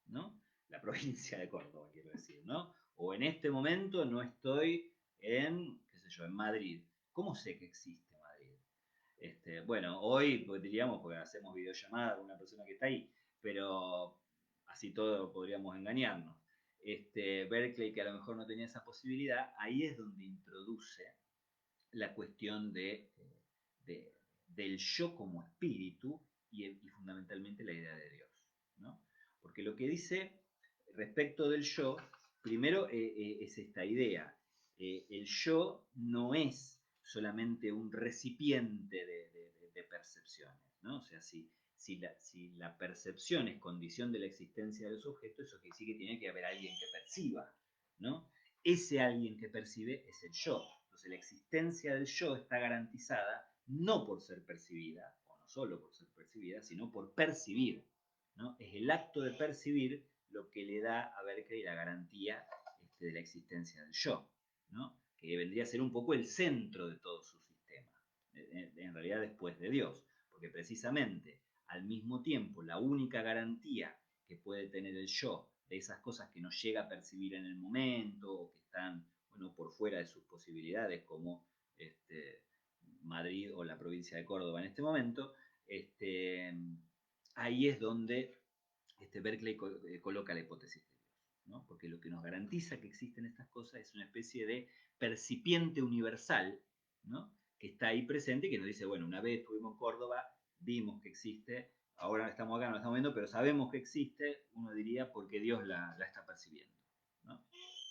¿No? La provincia de Córdoba, quiero decir, ¿no? O en este momento no estoy en, qué sé yo, en Madrid. ¿Cómo sé que existe Madrid? Bueno, hoy pues, diríamos, porque hacemos videollamada con una persona que está ahí, pero así todo podríamos engañarnos. Berkeley, que a lo mejor no tenía esa posibilidad, ahí es donde introduce la cuestión del yo como espíritu y fundamentalmente la idea de Dios, ¿no? Porque lo que dice respecto del yo, primero es esta idea. El yo no es solamente un recipiente de percepciones, ¿no? O sea, si la percepción es condición de la existencia de los objetos, eso quiere decir que tiene que haber alguien que perciba, ¿no? Ese alguien que percibe es el yo. Entonces la existencia del yo está garantizada no por ser percibida, o no solo por ser percibida, sino por percibir, ¿no? Es el acto de percibir lo que le da a Berkeley la garantía de la existencia del yo, ¿no? Que vendría a ser un poco el centro de todo su sistema, en realidad después de Dios, porque precisamente al mismo tiempo la única garantía que puede tener el yo de esas cosas que no llega a percibir en el momento o que están, bueno, por fuera de sus posibilidades, como Madrid o la provincia de Córdoba en este momento, ahí es donde Berkeley coloca la hipótesis de Dios. ¿no? Porque lo que nos garantiza que existen estas cosas es una especie de percipiente universal, ¿no? Que está ahí presente y que nos dice, bueno, una vez estuvimos en Córdoba, vimos que existe, ahora estamos acá, no la estamos viendo, pero sabemos que existe, uno diría, porque Dios la está percibiendo, ¿no?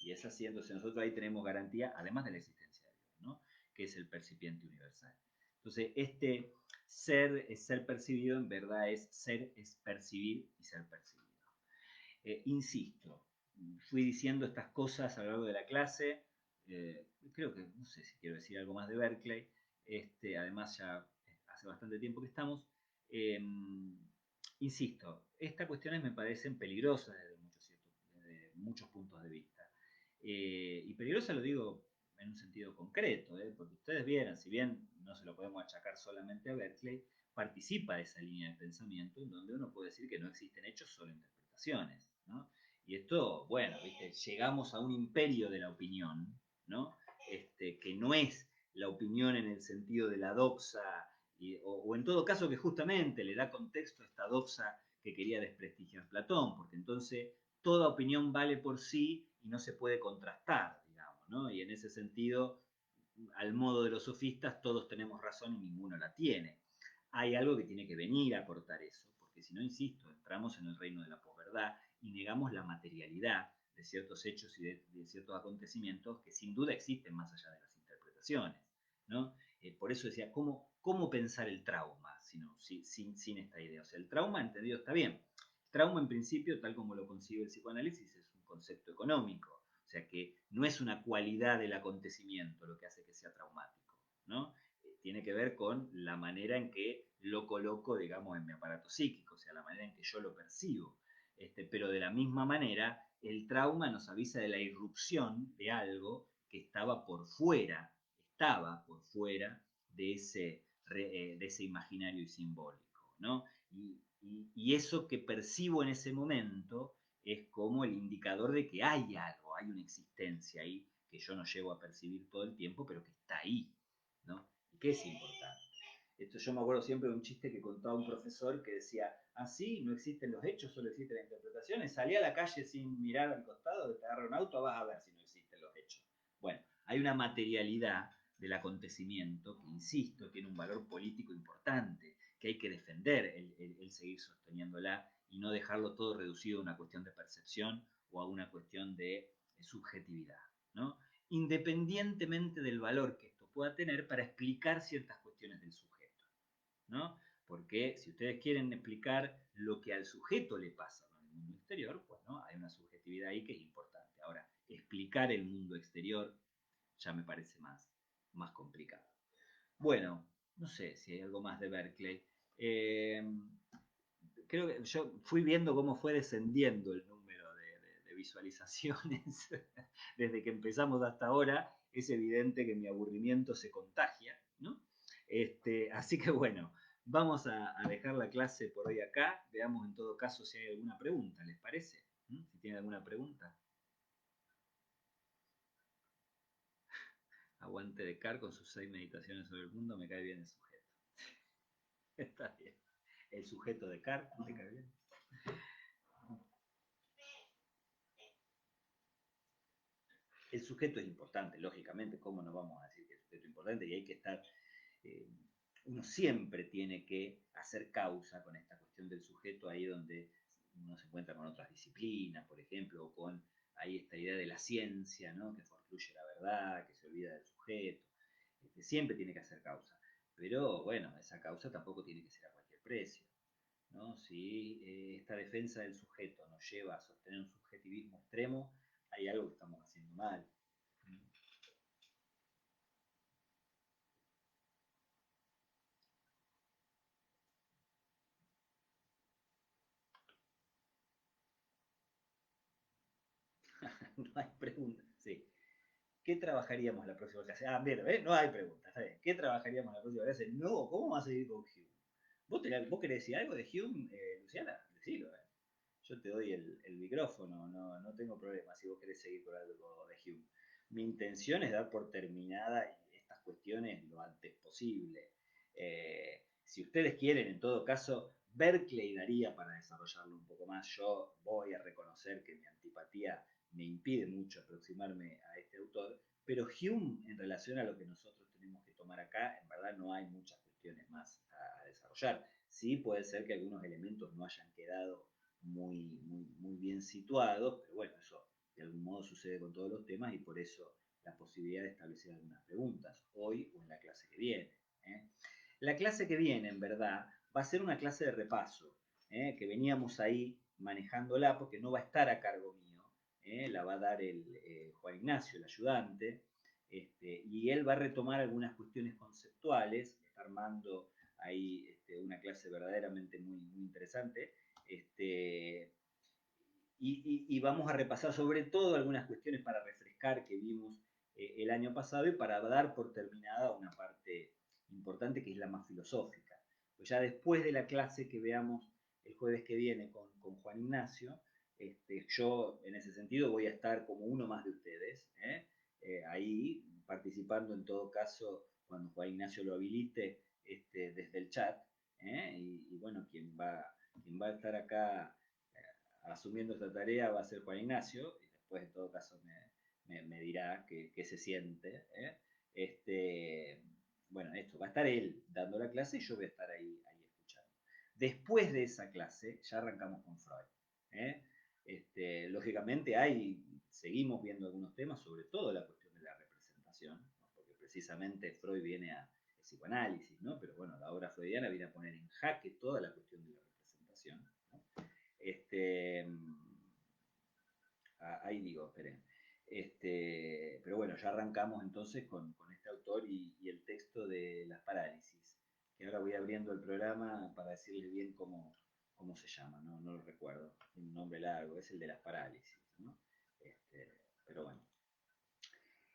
Y es así, entonces nosotros ahí tenemos garantía, además de la existencia de Dios, ¿no? Que es el percipiente universal. Entonces, este ser es ser percibido, en verdad es ser, es percibir y ser percibido. Insisto, fui diciendo estas cosas a lo largo de la clase, creo que, no sé si quiero decir algo más de Berkeley, además ya hace bastante tiempo que estamos. Eh, Insisto, estas cuestiones me parecen peligrosas desde muchos puntos de vista. Y peligrosa lo digo en un sentido concreto, porque ustedes vieran, si bien no se lo podemos achacar solamente a Berkeley, participa de esa línea de pensamiento en donde uno puede decir que no existen hechos, solo interpretaciones, ¿no? Y esto, bueno, ¿viste? Llegamos a un imperio de la opinión, ¿no? Que no es la opinión en el sentido de la doxa, o en todo caso que justamente le da contexto a esta doxa que quería desprestigiar Platón, porque entonces toda opinión vale por sí y no se puede contrastar, digamos, ¿no? Y en ese sentido, al modo de los sofistas, todos tenemos razón y ninguno la tiene. Hay algo que tiene que venir a cortar eso, porque si no, insisto, entramos en el reino de la posverdad y negamos la materialidad de ciertos hechos y de ciertos acontecimientos que sin duda existen más allá de las interpretaciones, ¿no? Por eso decía, ¿cómo pensar el trauma sin esta idea? O sea, el trauma entendido está bien. Trauma en principio, tal como lo concibe el psicoanálisis, es un concepto económico. O sea que no es una cualidad del acontecimiento lo que hace que sea traumático, ¿no? Tiene que ver con la manera en que lo coloco, digamos, en mi aparato psíquico, o sea, la manera en que yo lo percibo. Pero de la misma manera, el trauma nos avisa de la irrupción de algo que estaba por fuera de ese imaginario y simbólico, ¿no? Y eso que percibo en ese momento es como el indicador de que hay algo, hay una existencia ahí que yo no llego a percibir todo el tiempo, pero que está ahí, ¿no? Y que es importante. Esto yo me acuerdo siempre de un chiste que contaba un profesor que decía, ah, sí, no existen los hechos, solo existen las interpretaciones. Salí a la calle sin mirar al costado, te agarra un auto, vas a ver si no existen los hechos. Bueno, hay una materialidad del acontecimiento que, insisto, tiene un valor político importante, que hay que defender el seguir sosteniéndola y no dejarlo todo reducido a una cuestión de percepción o a una cuestión de subjetividad, ¿no? Independientemente del valor que esto pueda tener para explicar ciertas cuestiones del sujeto, ¿no? Porque si ustedes quieren explicar lo que al sujeto le pasa en el mundo exterior, pues no, hay una subjetividad ahí que es importante. Ahora, explicar el mundo exterior ya me parece más complicado. Bueno, no sé si hay algo más de Berkeley. Creo que yo fui viendo cómo fue descendiendo el número de visualizaciones desde que empezamos hasta ahora. Es evidente que mi aburrimiento se contagia, ¿no? Así que bueno, vamos a dejar la clase por hoy acá. Veamos en todo caso si hay alguna pregunta, ¿les parece? Si tienen alguna pregunta. Aguante de Car con sus 6 meditaciones sobre el mundo, me cae bien el sujeto. Está bien. El sujeto de Car, ¿no te cae bien? El sujeto es importante, lógicamente, ¿cómo no vamos a decir que el sujeto es importante? Y hay que estar, eh, uno siempre tiene que hacer causa con esta cuestión del sujeto ahí donde uno se encuentra con otras disciplinas, por ejemplo, o con ahí esta idea de la ciencia, ¿no? Que forcluye la verdad, que se olvida del sujeto. Siempre tiene que hacer causa. Pero bueno, esa causa tampoco tiene que ser a cualquier precio, ¿no? Si esta defensa del sujeto nos lleva a sostener un subjetivismo extremo, hay algo que estamos haciendo mal. No hay pregunta. Sí. ¿Qué trabajaríamos la próxima clase? Ah, bien, ¿ves? No hay preguntas. ¿Está bien? ¿Qué trabajaríamos la próxima clase? No, ¿cómo vamos a seguir con Hume? ¿Vos querés decir algo de Hume, Luciana? Decilo, ¿eh? Yo te doy el micrófono, no tengo problema si vos querés seguir con algo de Hume. Mi intención es dar por terminada estas cuestiones lo antes posible. Si ustedes quieren, en todo caso, Berkeley daría para desarrollarlo un poco más. Yo voy a reconocer que mi antipatía me impide mucho aproximarme a este autor, pero Hume, en relación a lo que nosotros tenemos que tomar acá, en verdad no hay muchas cuestiones más a desarrollar. Sí puede ser que algunos elementos no hayan quedado muy bien situados, pero bueno, eso de algún modo sucede con todos los temas y por eso la posibilidad de establecer algunas preguntas, hoy o en la clase que viene. ¿eh? La clase que viene, en verdad, va a ser una clase de repaso, que veníamos ahí manejándola porque no va a estar a cargo mío, la va a dar el Juan Ignacio, el ayudante, y él va a retomar algunas cuestiones conceptuales, está armando ahí una clase verdaderamente muy interesante, y vamos a repasar sobre todo algunas cuestiones para refrescar que vimos el año pasado y para dar por terminada una parte importante que es la más filosófica. Pues ya después de la clase que veamos el jueves que viene con Juan Ignacio, yo en ese sentido voy a estar como uno más de ustedes, ahí participando en todo caso cuando Juan Ignacio lo habilite desde el chat, y bueno, quien va a estar acá asumiendo esta tarea va a ser Juan Ignacio, y después en todo caso me dirá qué se siente. Bueno, esto, va a estar él dando la clase y yo voy a estar ahí escuchando. Después de esa clase ya arrancamos con Freud. ¿eh? Lógicamente seguimos viendo algunos temas, sobre todo la cuestión de la representación, ¿no? Porque precisamente Freud viene a psicoanálisis, ¿no? Pero bueno, la obra freudiana viene a poner en jaque toda la cuestión de la representación. ¿no? Este, ahí digo, esperen. Pero bueno, ya arrancamos entonces con este autor y el texto de las parálisis, que ahora voy abriendo el programa para decirles bien cómo se llama, no lo recuerdo, tiene un nombre largo, es el de las parálisis, ¿no? Pero bueno.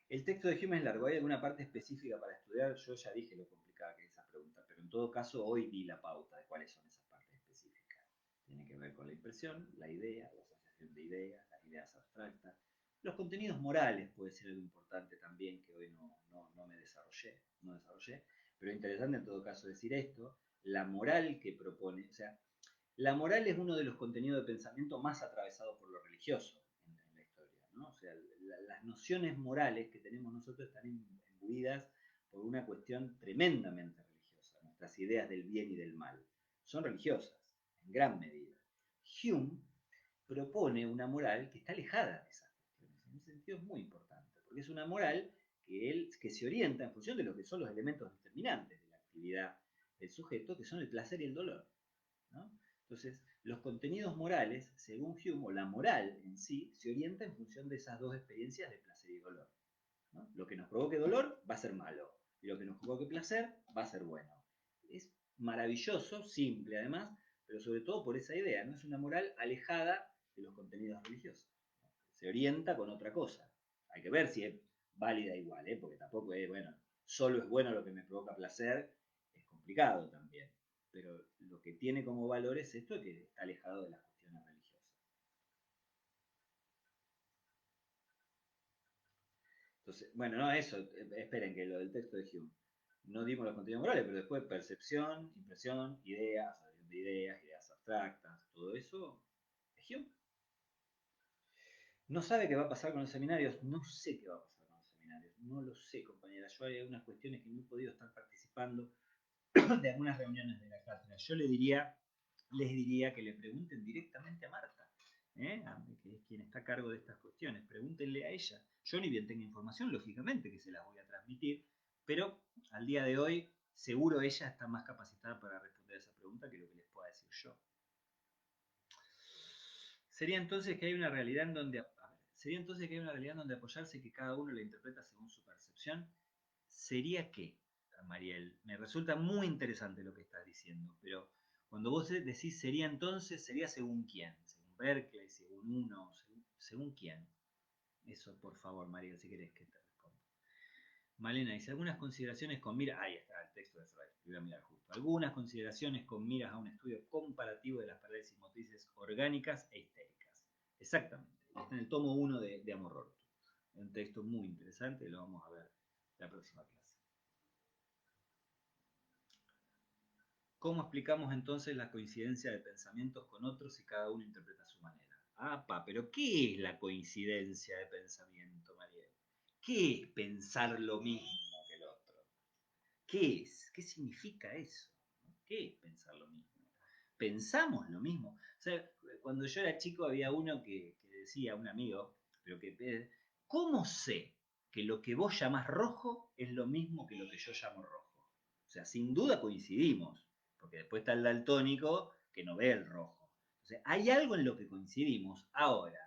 El texto de Hume es largo, ¿hay alguna parte específica para estudiar? Yo ya dije lo complicada que es esa pregunta, pero en todo caso hoy di la pauta de cuáles son esas partes específicas. Tiene que ver con la impresión, la idea, la asociación de ideas, las ideas abstractas. Los contenidos morales puede ser algo importante también que hoy no me desarrollé, pero interesante en todo caso decir esto, la moral que propone, o sea, la moral es uno de los contenidos de pensamiento más atravesados por lo religioso en la historia, ¿no? O sea, las nociones morales que tenemos nosotros están imbuidas por una cuestión tremendamente religiosa. Nuestras ideas del bien y del mal son religiosas, en gran medida. Hume propone una moral que está alejada de esas cuestiones. En ese sentido es muy importante, porque es una moral que se orienta en función de lo que son los elementos determinantes de la actividad del sujeto, que son el placer y el dolor. ¿no? Entonces, los contenidos morales, según Hume, o la moral en sí, se orienta en función de esas dos experiencias de placer y dolor. ¿no? Lo que nos provoque dolor va a ser malo, y lo que nos provoque placer va a ser bueno. Es maravilloso, simple además, pero sobre todo por esa idea, ¿no? Es una moral alejada de los contenidos religiosos. ¿no? Se orienta con otra cosa. Hay que ver si es válida igual, porque tampoco es, bueno, solo es bueno lo que me provoca placer, es complicado también. Pero lo que tiene como valor es esto que está alejado de las cuestiones religiosas. Entonces, bueno, no, eso, esperen que lo del texto de Hume. No dimos los contenidos morales, pero después percepción, impresión, ideas, asociación de ideas, ideas abstractas, todo eso es Hume. ¿No sabe qué va a pasar con los seminarios? No sé qué va a pasar con los seminarios, no lo sé, compañera. Yo hay algunas cuestiones que no he podido estar participando de algunas reuniones de la cátedra. Yo les diría que le pregunten directamente a Marta, que es quien está a cargo de estas cuestiones. Pregúntenle a ella. Yo ni bien tengo información, lógicamente que se las voy a transmitir, pero al día de hoy seguro ella está más capacitada para responder a esa pregunta que lo que les pueda decir yo. Sería entonces que hay una realidad en donde, sería entonces que hay una realidad en donde apoyarse y que cada uno la interpreta según su percepción. ¿Sería qué, Mariel? Me resulta muy interesante lo que estás diciendo, pero cuando vos decís sería entonces, sería según quién, según Berkeley, según uno, según quién. Eso, por favor, Mariel, si querés que te responda. Malena dice, algunas consideraciones con miras, ahí está el texto de Freud, lo voy a mirar justo. Algunas consideraciones con miras a un estudio comparativo de las parálisis motrices orgánicas e histéricas. Exactamente, está en el tomo 1 de Amor Roto. Un texto muy interesante, lo vamos a ver la próxima clase. ¿Cómo explicamos entonces la coincidencia de pensamientos con otros si cada uno interpreta a su manera? Pero ¿qué es la coincidencia de pensamiento, Mariel? ¿Qué es pensar lo mismo que el otro? ¿Qué es? ¿Qué significa eso? ¿Qué es pensar lo mismo? ¿Pensamos lo mismo? O sea, cuando yo era chico había uno que decía, un amigo, pero ¿cómo sé que lo que vos llamás rojo es lo mismo que lo que yo llamo rojo? O sea, sin duda coincidimos, porque después está el daltónico que no ve el rojo. Entonces, hay algo en lo que coincidimos. Ahora,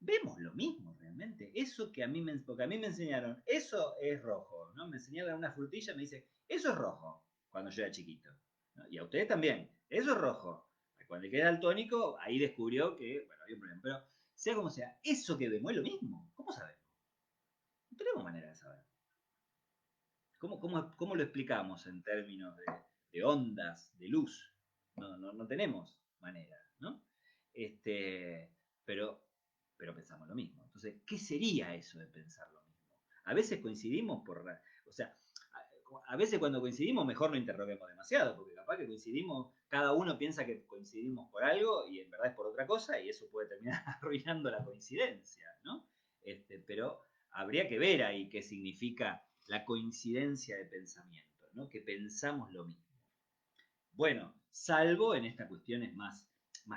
vemos lo mismo realmente. Eso que a mí me, porque a mí me enseñaron, eso es rojo, ¿no? Me enseñaron una frutilla, me dice, eso es rojo, cuando yo era chiquito. ¿No? Y a ustedes también, eso es rojo. Cuando le queda el tónico, ahí descubrió que, bueno, había un problema. Pero sea como sea, eso que vemos es lo mismo. ¿Cómo sabemos? No tenemos manera de saber. ¿Cómo lo explicamos en términos de ondas, de luz? No tenemos manera, ¿no? Este, pero, pero pensamos lo mismo. Entonces, ¿qué sería eso de pensar lo mismo? A veces coincidimos o sea, a veces cuando coincidimos mejor no interroguemos demasiado, porque capaz que coincidimos, cada uno piensa que coincidimos por algo y en verdad es por otra cosa y eso puede terminar arruinando la coincidencia, ¿no? Pero habría que ver ahí qué significa la coincidencia de pensamiento, ¿no? Que pensamos lo mismo. Bueno, salvo en estas cuestiones más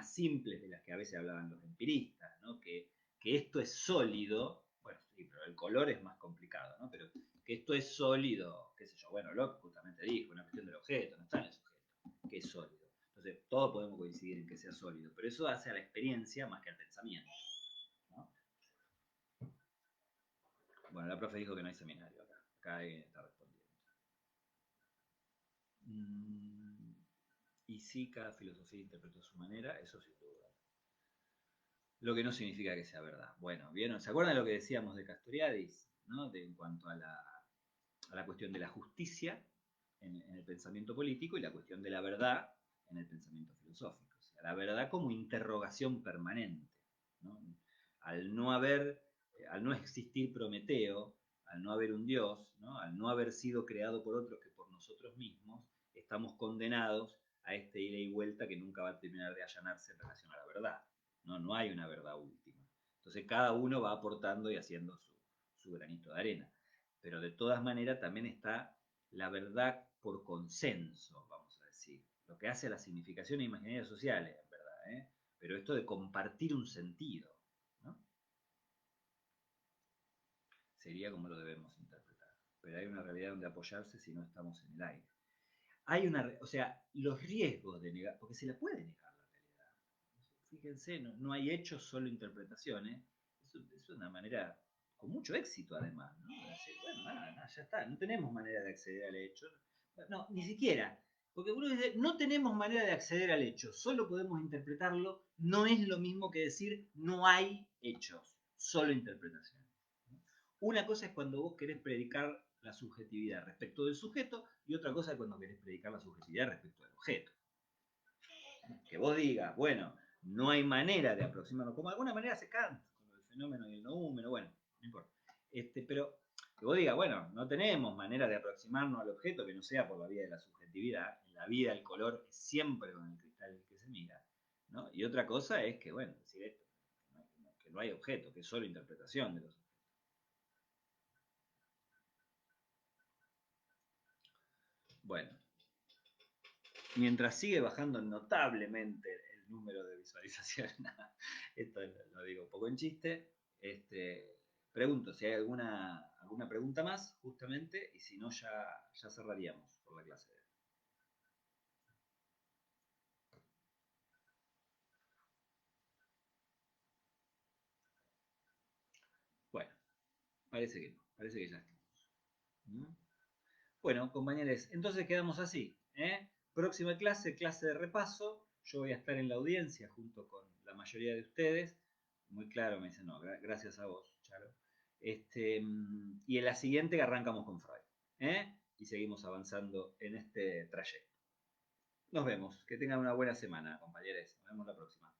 simples de las que a veces hablaban los empiristas, ¿no? Que esto es sólido, bueno, sí, pero el color es más complicado, ¿no? Pero que esto es sólido, qué sé yo, bueno, Locke justamente dijo, una cuestión del objeto, no está en el sujeto, que es sólido. Entonces, todos podemos coincidir en que sea sólido, pero eso hace a la experiencia más que al pensamiento, ¿no? Bueno, la profe dijo que no hay seminario acá. Acá alguien está respondiendo. Mm, y sí, cada filosofía interpretó a su manera, eso sin duda. Lo que no significa que sea verdad. Bueno, ¿vieron? ¿Se acuerdan de lo que decíamos de Castoriadis? ¿No? En cuanto a la cuestión de la justicia en el pensamiento político y la cuestión de la verdad en el pensamiento filosófico. O sea, la verdad como interrogación permanente. ¿No? Al no haber, al no existir Prometeo, al no haber un Dios, ¿no? Al no haber sido creado por otros que por nosotros mismos, estamos condenados a este ida y vuelta que nunca va a terminar de allanarse en relación a la verdad. No hay una verdad última. Entonces cada uno va aportando y haciendo su granito de arena. Pero de todas maneras también está la verdad por consenso, vamos a decir. Lo que hace a las significaciones imaginarias sociales, en verdad. Pero esto de compartir un sentido, ¿no? Sería como lo debemos interpretar. Pero hay una realidad donde apoyarse si no estamos en el aire. O sea, los riesgos de negar, porque se la puede negar la realidad. Fíjense, no hay hechos, solo interpretaciones. Es una manera con mucho éxito además, ¿no? Decir, bueno, nada, ya está, no tenemos manera de acceder al hecho. No, ni siquiera. Porque uno dice, no tenemos manera de acceder al hecho, solo podemos interpretarlo, no es lo mismo que decir no hay hechos, solo interpretación. Una cosa es cuando vos querés predicar la subjetividad respecto del sujeto y otra cosa es cuando querés predicar la subjetividad respecto del objeto. Que vos digas, bueno, no hay manera de aproximarnos, como de alguna manera se Kant, con el fenómeno y el noúmeno, bueno, no importa. Pero que vos digas, bueno, no tenemos manera de aproximarnos al objeto que no sea por la vía de la subjetividad, en la vida el color es siempre con el cristal que se mira, ¿no? Y otra cosa es que, bueno, decir esto, que no hay objeto, que es solo interpretación de los objetos. Bueno, mientras sigue bajando notablemente el número de visualizaciones, esto lo digo un poco en chiste, pregunto si hay alguna pregunta más, justamente, y si no, ya cerraríamos por la clase de hoy. Bueno, parece que ya estamos. ¿No? Bueno, compañeros, entonces quedamos así. Próxima clase, clase de repaso. Yo voy a estar en la audiencia junto con la mayoría de ustedes. Muy claro, me dicen, no, gracias a vos, Charo. Y en la siguiente arrancamos con Freud. Y seguimos avanzando en este trayecto. Nos vemos. Que tengan una buena semana, compañeros. Nos vemos la próxima.